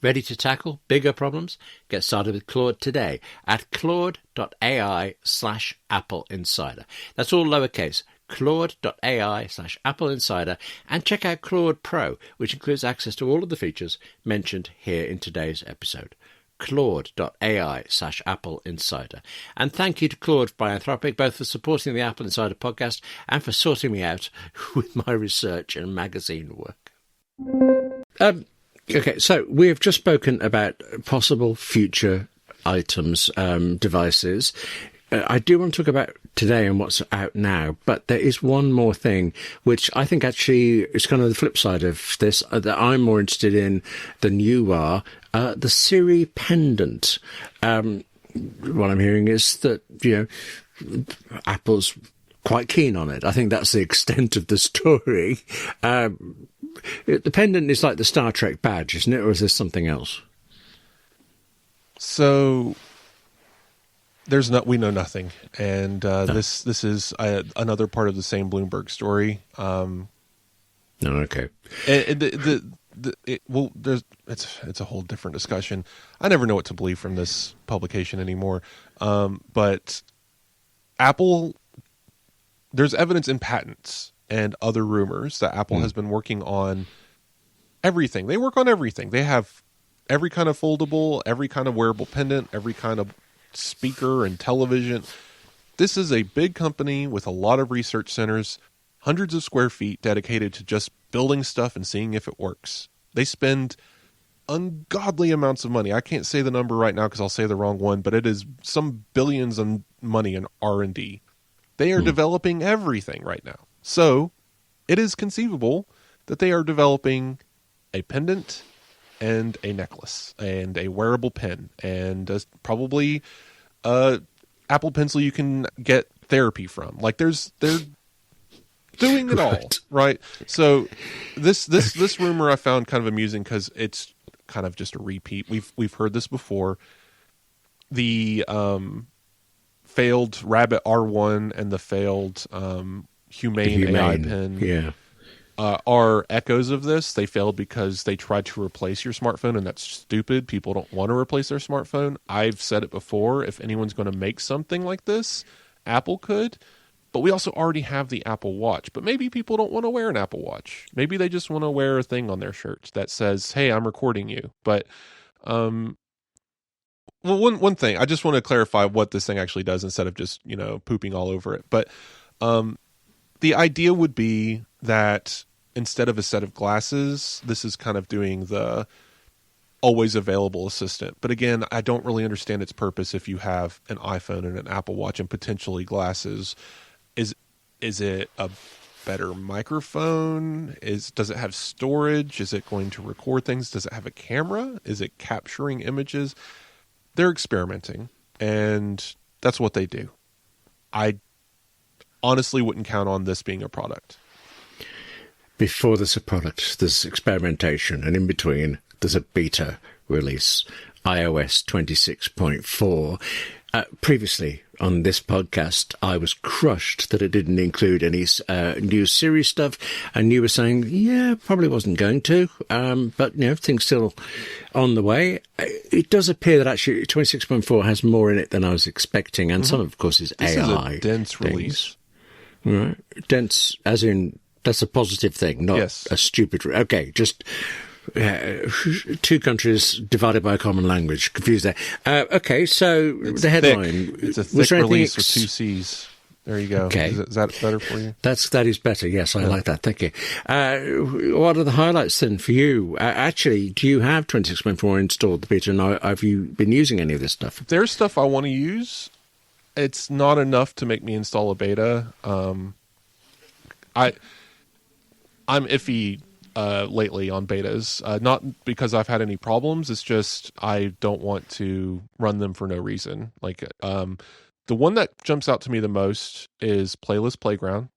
Ready to tackle bigger problems? Get started with Claude today at claude.ai/AppleInsider. That's all lowercase. Claude.ai/AppleInsider, and check out Claude Pro, which includes access to all of the features mentioned here in today's episode. Claude.ai/AppleInsider. And thank you to Claude by Anthropic, both for supporting the Apple Insider podcast and for sorting me out with my research and magazine work. Okay, so we have just spoken about possible future items, devices. I do want to talk about today and what's out now, but there is one more thing which I think actually is kind of the flip side of this that I'm more interested in than you are, the Siri pendant. What I'm hearing is that, Apple's quite keen on it. I think that's the extent of the story. The pendant is like the Star Trek badge, isn't it? Or is this something else? So we know nothing, and this is another part of the same Bloomberg story. Okay. It's a whole different discussion. I never know what to believe from this publication anymore. But Apple, there's evidence in patents and other rumors that Apple has been working on everything. They work on everything. They have every kind of foldable, every kind of wearable pendant, every kind of speaker and television. This is a big company with a lot of research centers, hundreds of square feet dedicated to just building stuff and seeing if it works. They spend ungodly amounts of money. I can't say the number right now because I'll say the wrong one, but it is some billions of money in R&D. They are developing everything right now. So it is conceivable that they are developing a pendant and a necklace and a wearable pen and probably Apple Pencil you can get therapy from. Like they're doing it all, right? So this rumor I found kind of amusing because it's kind of just a repeat. We've heard this before. The failed Rabbit R1 and the failed Humane AI pen are echoes of this. They failed because they tried to replace your smartphone, and that's stupid. People don't want to replace their smartphone. I've said it before. If anyone's going to make something like this, Apple could. But we also already have the Apple Watch. But maybe people don't want to wear an Apple Watch. Maybe they just want to wear a thing on their shirt that says, hey, I'm recording you. But well, one thing, I just want to clarify what this thing actually does instead of just, pooping all over it. But the idea would be that instead of a set of glasses, this is kind of doing the always available assistant. But again, I don't really understand its purpose if you have an iPhone and an Apple Watch and potentially glasses. Is it a better microphone? Does it have storage? Is it going to record things? Does it have a camera? Is it capturing images? They're experimenting, and that's what they do. I honestly wouldn't count on this being a product. Before there's a product, there's experimentation, and in between, there's a beta release, iOS 26.4. Previously on this podcast, I was crushed that it didn't include any new Siri stuff, and you were saying, probably wasn't going to, but things still on the way. It does appear that actually 26.4 has more in it than I was expecting, and some, of course, is this AI. Is a dense release. Right. Dense, as in, that's a positive thing, not a stupid... Okay, just... two countries divided by a common language. Confused there. Okay, so it's the headline. It's a thick release with two C's. There you go. Okay. Is that better for you? That is better. Yes, I like that. Thank you. What are the highlights then for you? Actually, do you have 26.4 installed, Peter? And have you been using any of this stuff? There's stuff I want to use. It's not enough to make me install a beta. I'm iffy lately on betas, not because I've had any problems. It's just I don't want to run them for no reason. Like the one that jumps out to me the most is Playlist Playground.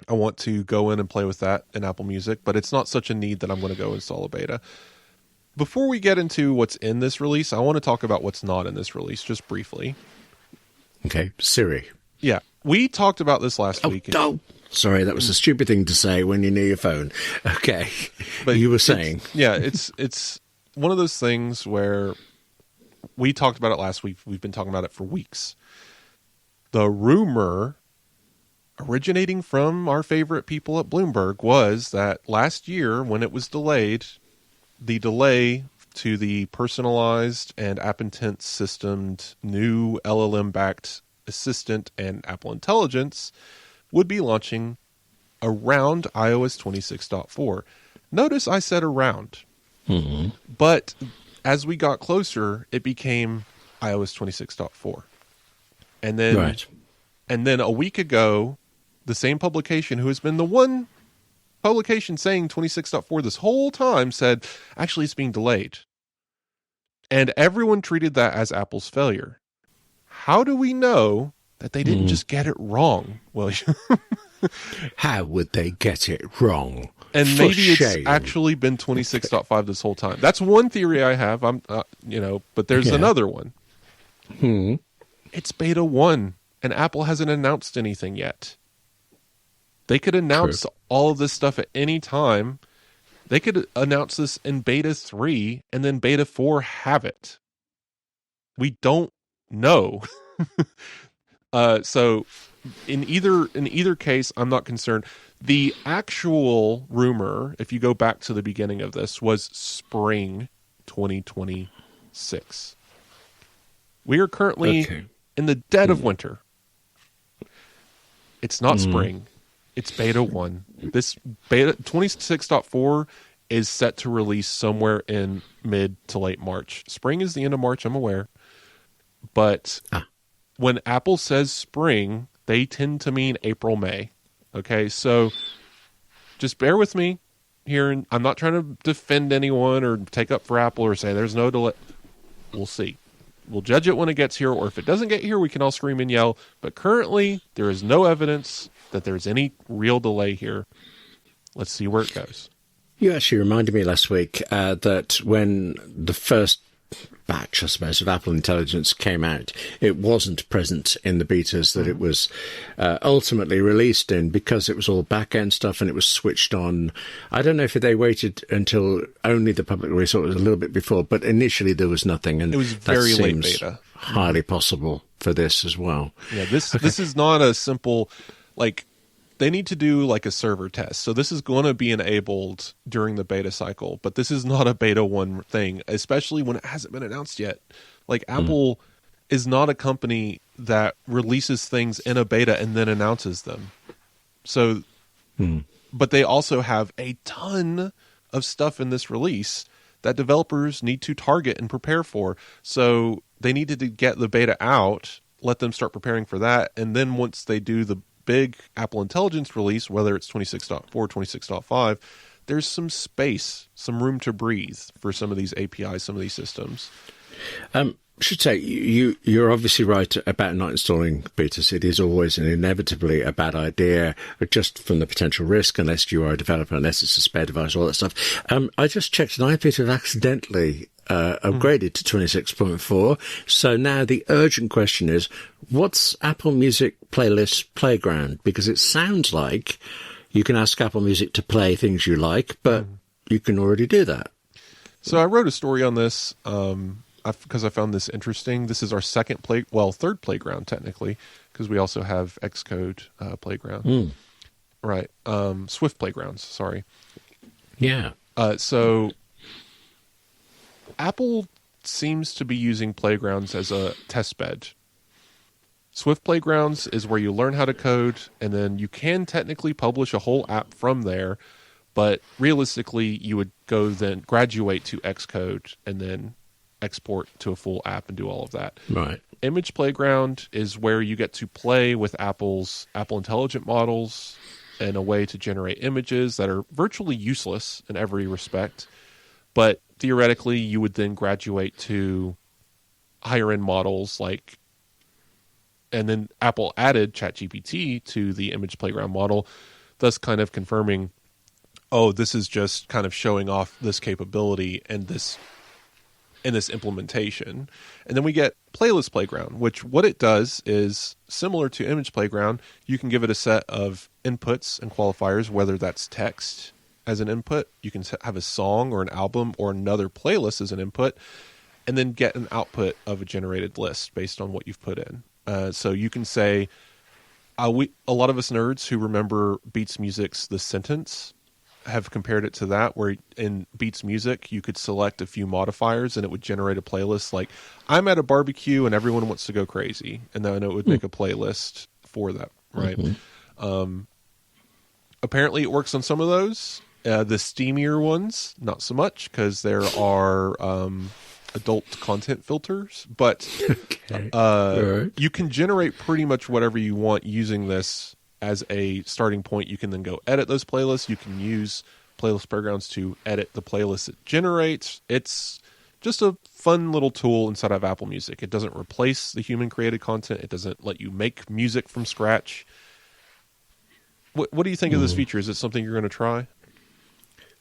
I want to go in and play with that in Apple Music, but it's not such a need that I'm going to go install a beta. Before we get into what's in this release, I want to talk about what's not in this release, just briefly. Okay, Siri. Yeah, we talked about this last week. Oh, sorry, that was a stupid thing to say when you're near your phone. Okay, but you were saying. It's one of those things where we talked about it last week. We've been talking about it for weeks. The rumor originating from our favorite people at Bloomberg was that last year, when it was delayed, the delay to the personalized and app intent systemed new LLM-backed assistant and Apple Intelligence would be launching around iOS 26.4. Notice I said around. Mm-hmm. But as we got closer, it became iOS 26.4. And then a week ago, the same publication, who has been the one publication saying 26.4 this whole time, said, actually, it's being delayed. And everyone treated that as Apple's failure. How do we know that they didn't just get it wrong? Well, how would they get it wrong? And maybe it's actually been 26.5 this whole time. That's one theory I have. But there's another one. It's beta 1, and Apple hasn't announced anything yet. They could announce all of this stuff at any time. They could announce this in beta 3 and then beta 4 have it. We don't know. So in either case, I'm not concerned. The actual rumor, if you go back to the beginning of this, was spring 2026. We are currently in the dead of winter. It's not spring. It's beta 1. This beta 26.4 is set to release somewhere in mid to late March. Spring is the end of March, I'm aware. But when Apple says spring, they tend to mean April, May. Okay, so just bear with me here. I'm not trying to defend anyone or take up for Apple or say there's no delay. We'll see. We'll judge it when it gets here, or if it doesn't get here, we can all scream and yell. But currently, there is no evidence that there's any real delay here. Let's see where it goes. You actually reminded me last week that when the first batch, I suppose, of Apple Intelligence came out, it wasn't present in the betas that it was ultimately released in, because it was all back-end stuff and it was switched on. I don't know if they waited until only the public release or it was a little bit before, but initially there was nothing. And it was very late beta. Highly possible for this as well. Yeah, this is not a simple, they need to do like a server test. So this is going to be enabled during the beta cycle, but this is not a beta 1 thing, especially when it hasn't been announced yet. Apple is not a company that releases things in a beta and then announces them. So, but they also have a ton of stuff in this release that developers need to target and prepare for. So they needed to get the beta out, let them start preparing for that. And then once they do the big Apple Intelligence release, whether it's 26.4, 26.5, there's some space, some room to breathe for some of these APIs, some of these systems. I should say, you're obviously right about not installing betas. It is always and inevitably a bad idea, just from the potential risk, unless you are a developer, unless it's a spare device, all that stuff. I just checked, and I appear to have accidentally upgraded to 26.4. So now the urgent question is, what's Apple Music Playlist Playground? Because it sounds like you can ask Apple Music to play things you like, but you can already do that. So I wrote a story on this because I found this interesting. This is our third playground, technically, because we also have Xcode Playground. Right. Swift Playgrounds, sorry. Yeah. So Apple seems to be using Playgrounds as a test bed. Swift Playgrounds is where you learn how to code, and then you can technically publish a whole app from there, but realistically, you would go then graduate to Xcode and then export to a full app and do all of that. Right. Image Playground is where you get to play with Apple's Apple Intelligent models and a way to generate images that are virtually useless in every respect, but theoretically, you would then graduate to higher end models and then Apple added ChatGPT to the Image Playground model thus kind of confirming, oh, this is just kind of showing off this capability and this implementation. And then we get Playlist Playground, which what it does is similar to Image Playground. You can give it a set of inputs and qualifiers, whether that's text as an input, you can have a song or an album or another playlist as an input, and then get an output of a generated list based on what you've put in. So you can say, a lot of us nerds who remember Beats Music's The Sentence have compared it to that, where in Beats Music you could select a few modifiers and it would generate a playlist like, I'm at a barbecue and everyone wants to go crazy, and then it would make a playlist for that, right? Mm-hmm. Apparently it works on some of those. The steamier ones, not so much, because there are adult content filters, but right. You can generate pretty much whatever you want using this as a starting point. You can then go edit those playlists. You can use Playlist Playgrounds to edit the playlists it generates. It's just a fun little tool inside of Apple Music. It doesn't replace the human-created content. It doesn't let you make music from scratch. What do you think of this feature? Is it something you're going to try?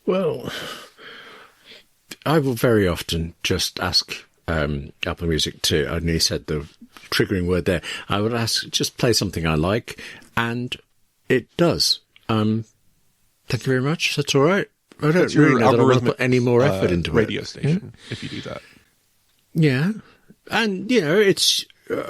Well, I will very often just ask Apple Music to, I nearly said the triggering word there, I would ask, just play something I like, and it does. Thank you very much. That's all right. I don't really know that I want to put any more effort into radio station, if you do that. Yeah. And, it's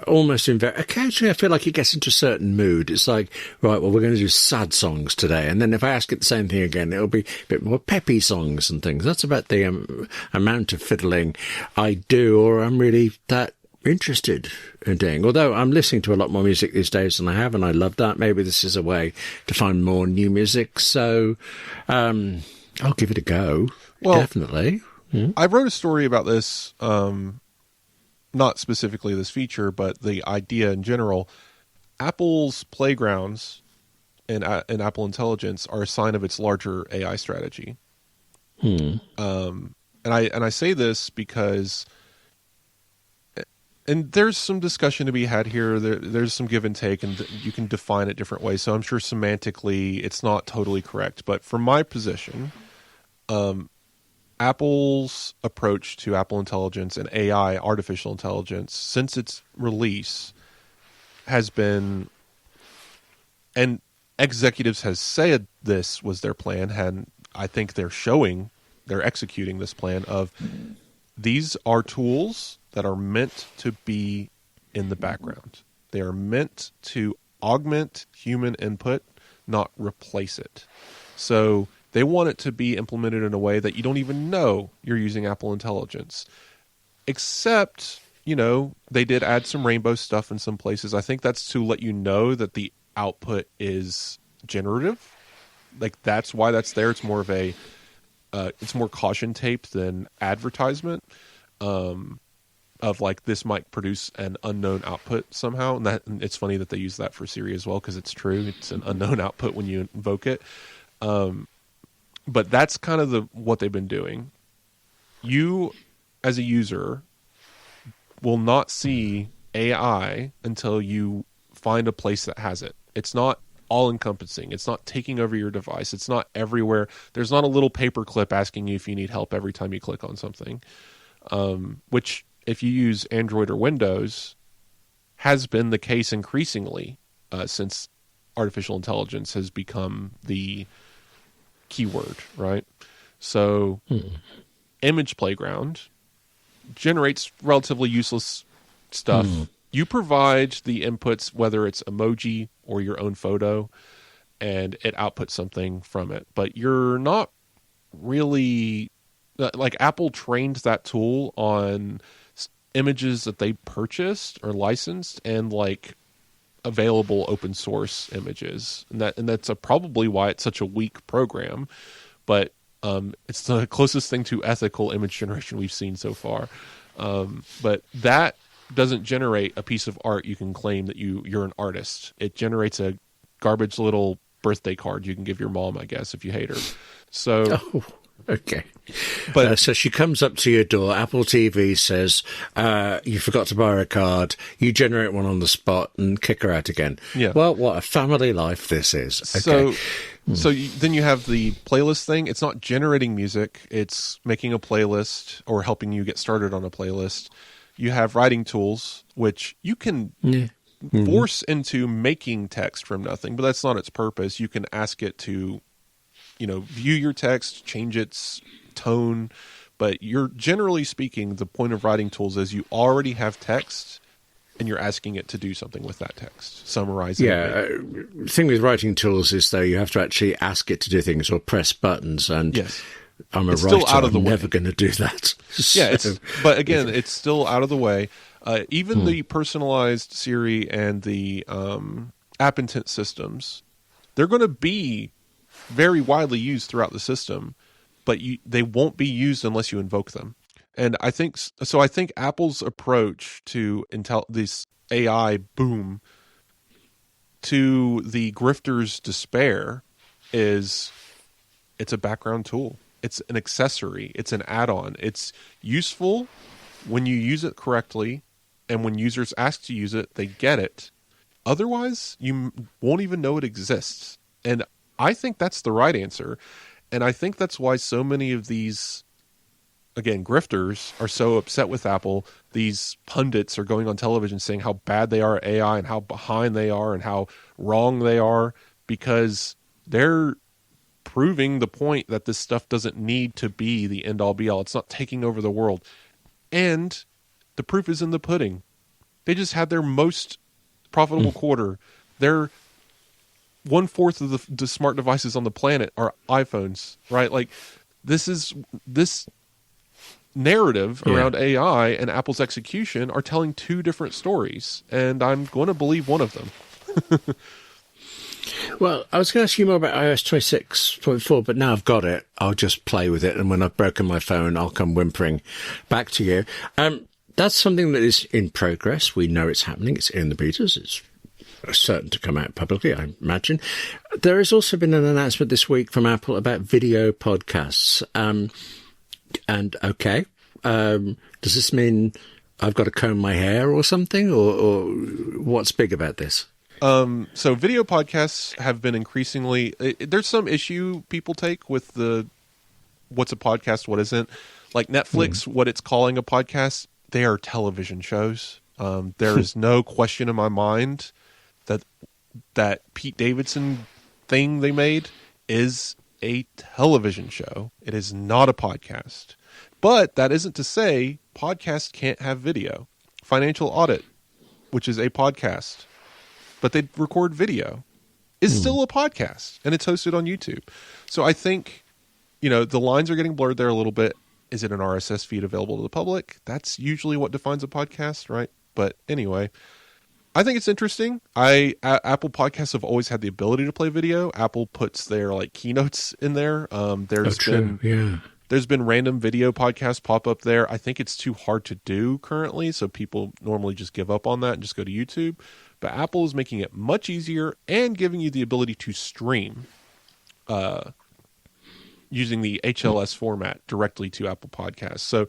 almost occasionally I feel like it gets into a certain mood. It's like, right, well, we're going to do sad songs today, and then if I ask it the same thing again, it'll be a bit more peppy songs and things. That's about the amount of fiddling I do, or I'm really that interested in doing. Although I'm listening to a lot more music these days than I have, and I love that. Maybe this is a way to find more new music, so I'll give it a go. Well, definitely. I wrote a story about this, not specifically this feature, but the idea in general. Apple's playgrounds and Apple Intelligence are a sign of its larger AI strategy. And I say this because, and there's some discussion to be had here. There's some give and take, and you can define it different ways. So I'm sure semantically it's not totally correct, but from my position, Apple's approach to Apple Intelligence and AI, artificial intelligence, since its release has been, and executives has said this was their plan, and I think they're executing this plan of, these are tools that are meant to be in the background. They are meant to augment human input, not replace it. So they want it to be implemented in a way that you don't even know you're using Apple Intelligence. Except, they did add some rainbow stuff in some places. I think that's to let you know that the output is generative. Like, that's why that's there. It's more of it's more caution tape than advertisement. Of like, this might produce an unknown output somehow. And it's funny that they use that for Siri as well, because it's true. It's an unknown output when you invoke it. But that's kind of what they've been doing. You, as a user, will not see AI until you find a place that has it. It's not all-encompassing. It's not taking over your device. It's not everywhere. There's not a little paper clip asking you if you need help every time you click on something, which, if you use Android or Windows, has been the case increasingly since artificial intelligence has become the keyword, right? So Image Playground generates relatively useless stuff. You provide the inputs, whether it's emoji or your own photo, and it outputs something from it. But you're not really, like, Apple trained that tool on images that they purchased or licensed, and like available open source images, and that's probably why it's such a weak program, but it's the closest thing to ethical image generation we've seen so far. But that doesn't generate a piece of art you can claim that you're an artist. It generates a garbage little birthday card you can give your mom, I guess, if you hate her. So okay. But so she comes up to your door, Apple TV says, you forgot to buy her a card, you generate one on the spot and kick her out again. Yeah. Well, what a family life this is. Okay. So So then you have the playlist thing. It's not generating music. It's making a playlist or helping you get started on a playlist. You have writing tools, which you can force into making text from nothing, but that's not its purpose. You can ask it to, view your text, change its tone. But you're generally speaking, the point of writing tools is you already have text and you're asking it to do something with that text, summarize it. Yeah, the thing with writing tools is, though, you have to actually ask it to do things or press buttons, and yes. I'm it's writer, still out of the I'm way. never going to do that. Yeah, but again, it's still out of the way. Even the personalized Siri and the app intent systems, they're going to be very widely used throughout the system, but they won't be used unless you invoke them. And I think Apple's approach to this AI boom to the grifter's despair is it's a background tool. It's an accessory. It's an add-on. It's useful when you use it correctly, and when users ask to use it, they get it. Otherwise, you won't even know it exists. And I think that's the right answer. And I think that's why so many of these, again, grifters are so upset with Apple. These pundits are going on television saying how bad they are at AI and how behind they are and how wrong they are, because they're proving the point that this stuff doesn't need to be the end-all be-all. It's not taking over the world. And the proof is in the pudding. They just had their most profitable quarter. Their 1/4 of the smart devices on the planet are iPhones, right? Like, this narrative around AI and Apple's execution are telling two different stories, and I'm going to believe one of them. Well, I was going to ask you more about iOS 26.4, but now I've got it. I'll just play with it, and when I've broken my phone, I'll come whimpering back to you. That's something that is in progress. We know it's happening. It's in the betas. It's certain to come out publicly, I imagine. There has also been an announcement this week from Apple about video podcasts. Does this mean I've got to comb my hair or something, or what's big about this? So video podcasts have been increasingly, there's some issue people take with what's a podcast, what isn't. Like Netflix, what it's calling a podcast, they are television shows. There is no question in my mind that Pete Davidson thing they made is a television show. It is not a podcast. But that isn't to say podcasts can't have video. Financial Audit, which is a podcast, but they record video, is still a podcast, and it's hosted on YouTube. So I think, the lines are getting blurred there a little bit. Is it an RSS feed available to the public? That's usually what defines a podcast, right? But anyway, I think it's interesting. Apple Podcasts have always had the ability to play video. Apple puts their keynotes in there. There's been random video podcasts pop up there. I think it's too hard to do currently, so people normally just give up on that and just go to YouTube. But Apple is making it much easier and giving you the ability to stream using the HLS format directly to Apple Podcasts. So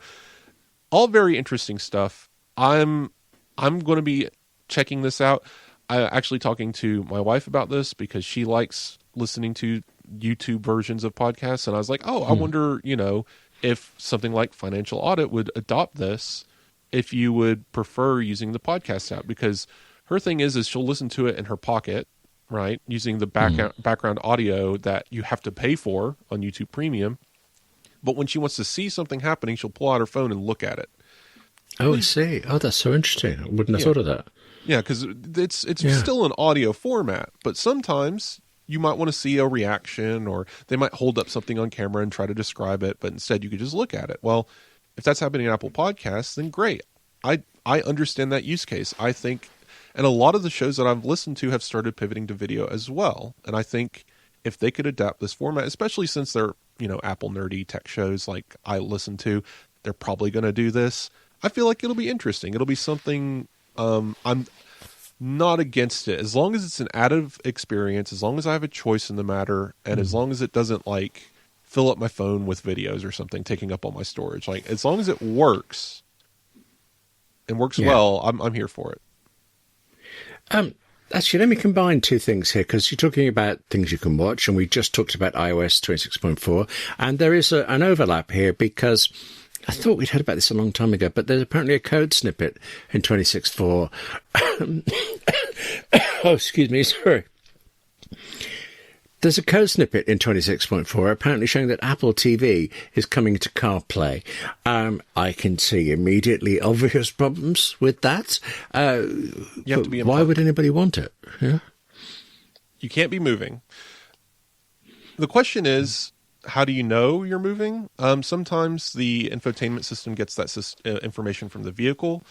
all very interesting stuff. I'm going to be checking this out. I'm actually talking to my wife about this because she likes listening to YouTube versions of podcasts, and I was like, I wonder, if something like Financial Audit would adopt this, if you would prefer using the podcast app, because her thing is she'll listen to it in her pocket, right, using the background audio that you have to pay for on YouTube Premium. But when she wants to see something happening, she'll pull out her phone and look at it. Oh, I see. Oh, that's so interesting. I wouldn't have thought of that. Yeah, because it's still an audio format, but sometimes you might want to see a reaction, or they might hold up something on camera and try to describe it, but instead you could just look at it. Well, if that's happening in Apple Podcasts, then great. I understand that use case. I think, and a lot of the shows that I've listened to have started pivoting to video as well. And I think if they could adapt this format, especially since they're, Apple nerdy tech shows like I listen to, they're probably going to do this. I feel like it'll be interesting. It'll be something, I'm not against it. As long as it's an additive experience, as long as I have a choice in the matter, and as long as it doesn't fill up my phone with videos or something taking up all my storage. As long as it works and works well, I'm here for it. Actually, let me combine two things here, because you're talking about things you can watch, and we just talked about iOS 26.4, and there is an overlap here, because I thought we'd heard about this a long time ago, but there's apparently a code snippet in 26.4. Oh, excuse me, sorry. There's a code snippet in 26.4 apparently showing that Apple TV is coming to CarPlay. I can see immediately obvious problems with that. You have to be in why park. would anybody want it? Yeah. You can't be moving. The question is, how do you know you're moving? Sometimes the infotainment system gets that information from the vehicle.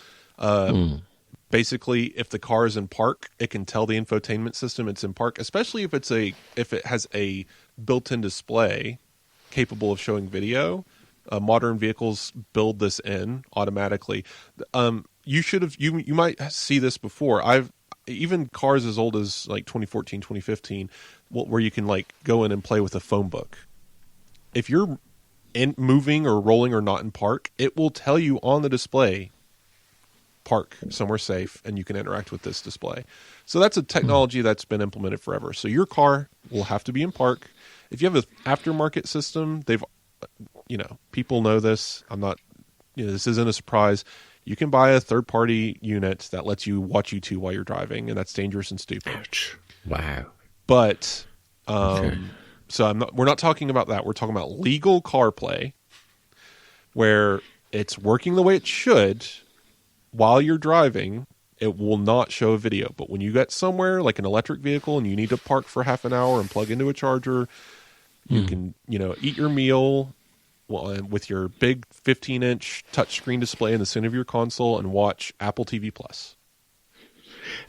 Basically, if the car is in park, it can tell the infotainment system it's in park, especially if it has a built-in display capable of showing video. Modern vehicles build this in automatically. You might see this before. Even cars as old as like 2014, 2015, where you can like go in and play with a phone book. If you're moving or rolling or not in park, it will tell you on the display, park somewhere safe, and you can interact with this display. So that's a technology that's been implemented forever. So your car will have to be in park. If you have an aftermarket system, people know this. This isn't a surprise. You can buy a third-party unit that lets you watch YouTube while you're driving, and that's dangerous and stupid. Ouch. Wow. But, Okay. So we're not talking about that. We're talking about legal CarPlay, where it's working the way it should. While you're driving, it will not show a video. But when you get somewhere like an electric vehicle and you need to park for half an hour and plug into a charger, you can, eat your meal with your big 15-inch touchscreen display in the center of your console and watch Apple TV Plus.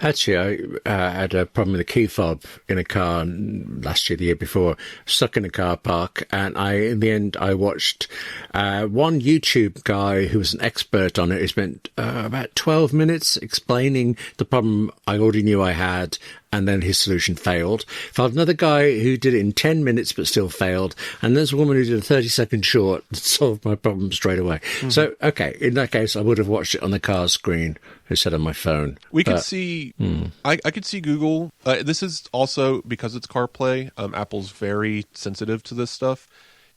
Actually, I had a problem with a key fob in a car last year, the year before, stuck in a car park, and in the end, I watched one YouTube guy who was an expert on it. He spent about 12 minutes explaining the problem I already knew I had, and then his solution failed. Found another guy who did it in 10 minutes but still failed, and there's a woman who did a 30-second short that solved my problem straight away. Mm-hmm. So, okay, in that case, I would have watched it on the car screen instead of my phone. We could see, I could see Google. This is also, because it's CarPlay, Apple's very sensitive to this stuff.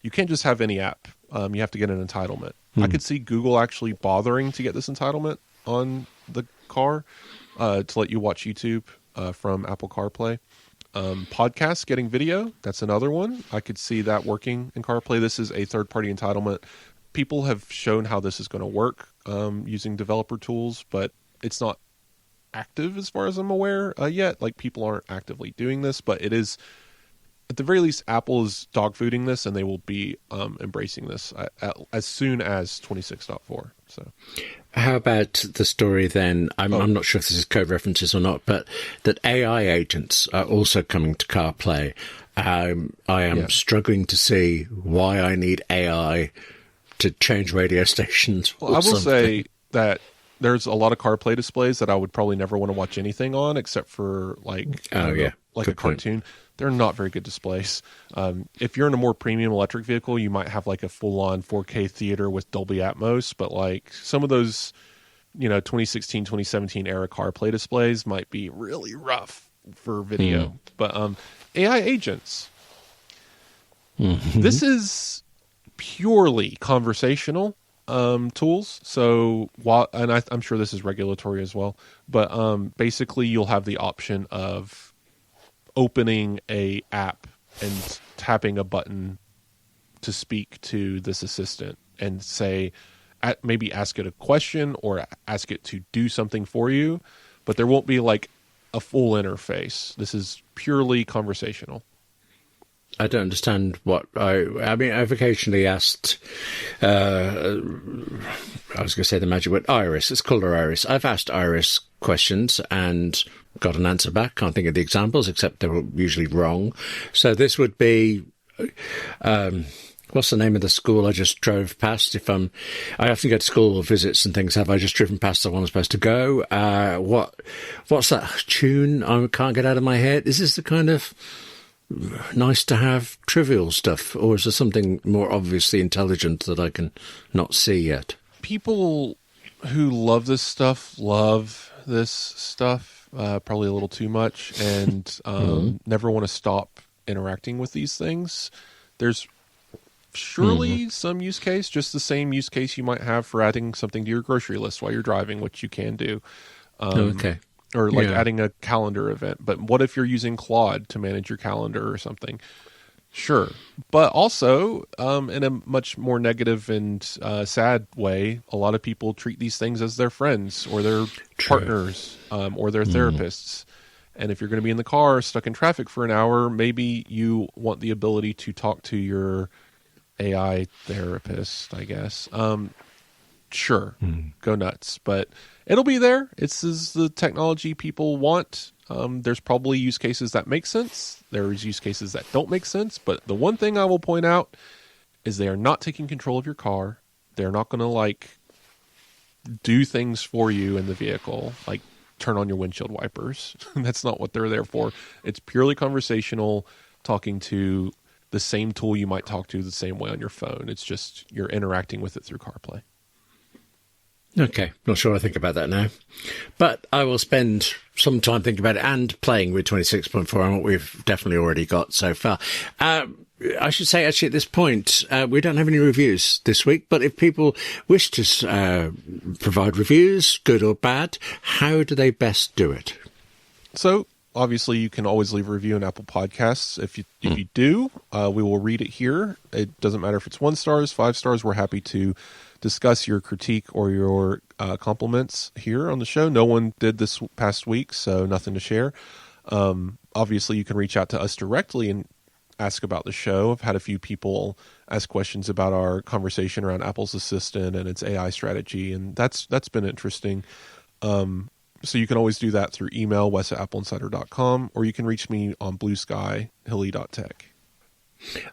You can't just have any app. You have to get an entitlement. I could see Google actually bothering to get this entitlement on the car to let you watch YouTube from Apple CarPlay. Podcasts getting video, that's another one. I could see that working in CarPlay. This is a third-party entitlement. People have shown how this is going to work using developer tools, but it's not active as far as I'm aware yet. Like, people aren't actively doing this, but it is, at the very least, Apple is dogfooding this, and they will be embracing this as soon as 26.4. So, how about the story then? I'm not sure if this is code references or not, but that AI agents are also coming to CarPlay. I am struggling to see why I need AI to change radio stations. Well, I will say that there's a lot of CarPlay displays that I would probably never want to watch anything on, except for like a cartoon. They're not very good displays. If you're in a more premium electric vehicle, you might have like a full-on 4K theater with Dolby Atmos, but like some of those, 2016, 2017 era CarPlay displays might be really rough for video. But AI agents, this is purely conversational tools. So I'm sure this is regulatory as well, but basically you'll have the option of opening a app and tapping a button to speak to this assistant and say, maybe ask it a question or ask it to do something for you, but there won't be like a full interface. This is purely conversational. I don't understand what I mean. I've occasionally asked, I was going to say the magic word, Iris. It's called her Iris. I've asked Iris questions and got an answer back. Can't think of the examples, except they were usually wrong. So this would be, what's the name of the school I just drove past? I often go to school visits and things. Have I just driven past the one I'm supposed to go? What's that tune I can't get out of my head? Is this the kind of nice to have trivial stuff, or is there something more obviously intelligent that I can not see yet? People who love this stuff love this stuff, probably a little too much, and never want to stop interacting with these things. There's surely some use case, just the same use case you might have for adding something to your grocery list while you're driving, which you can do. Okay. Or like adding a calendar event. But what if you're using Claude to manage your calendar or something? Sure. But also, in a much more negative and sad way, a lot of people treat these things as their friends or their partners or their therapists. And if you're going to be in the car stuck in traffic for an hour, maybe you want the ability to talk to your AI therapist, I guess. Sure, go nuts. But it'll be there. This is the technology people want. There's probably use cases that make sense. There's use cases that don't make sense. But the one thing I will point out is they are not taking control of your car. They're not going to do things for you in the vehicle, like turn on your windshield wipers. That's not what they're there for. It's purely conversational, talking to the same tool you might talk to the same way on your phone. It's just you're interacting with it through CarPlay. Okay, not sure I think about that now. But I will spend some time thinking about it and playing with 26.4 and what we've definitely already got so far. I should say, actually, at this point, we don't have any reviews this week, but if people wish to provide reviews, good or bad, how do they best do it? So, obviously, you can always leave a review on Apple Podcasts. If you do, we will read it here. It doesn't matter if it's 1 star, 5 stars. We're happy to discuss your critique or your compliments here on the show. No one did this past week, so nothing to share. Obviously, you can reach out to us directly and ask about the show. I've had a few people ask questions about our conversation around Apple's Assistant and its AI strategy, and that's been interesting. So you can always do that through email, wes@appleinsider.com, or you can reach me on Blue Sky, hilly.tech.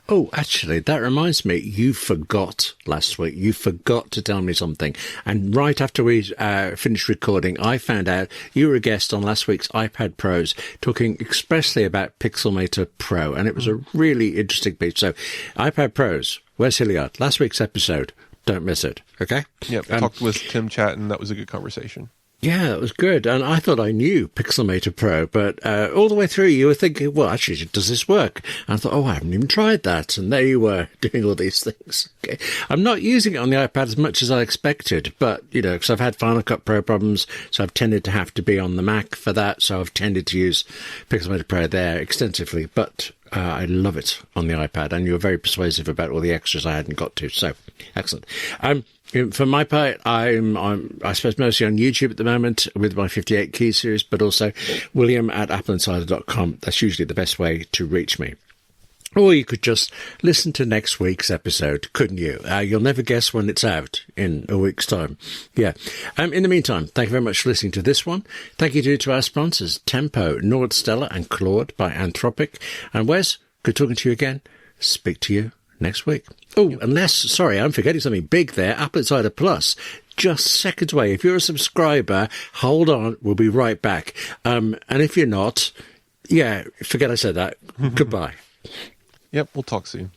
Oh, actually, that reminds me, you forgot last week. You forgot to tell me something. And right after we finished recording, I found out you were a guest on last week's iPad Pros talking expressly about Pixelmator Pro. And it was a really interesting piece. So, iPad Pros, Wes Hilliard, last week's episode. Don't miss it, okay? Yep, I talked with Tim Chatton. That was a good conversation. Yeah, it was good. And I thought I knew Pixelmator Pro, but all the way through you were thinking, well, actually, does this work? And I thought, I haven't even tried that. And there you were doing all these things. Okay. I'm not using it on the iPad as much as I expected, but, because I've had Final Cut Pro problems, so I've tended to have to be on the Mac for that. So I've tended to use Pixelmator Pro there extensively, but I love it on the iPad. And you were very persuasive about all the extras I hadn't got to. So excellent. For my part, I'm I suppose mostly on YouTube at the moment with my 58 Key series, but also william@appleinsider.com. That's usually the best way to reach me. Or you could just listen to next week's episode, couldn't you? You'll never guess when it's out in a week's time. Yeah. In the meantime, thank you very much for listening to this one. Thank you to our sponsors, Tempo, Nordstellar, and Claude by Anthropic. And Wes, good talking to you again. Speak to you next week. Oh, sorry, I'm forgetting something big there. AppleInsider Plus, just seconds away. If you're a subscriber, hold on. We'll be right back. And if you're not, forget I said that. Goodbye. Yep, we'll talk soon.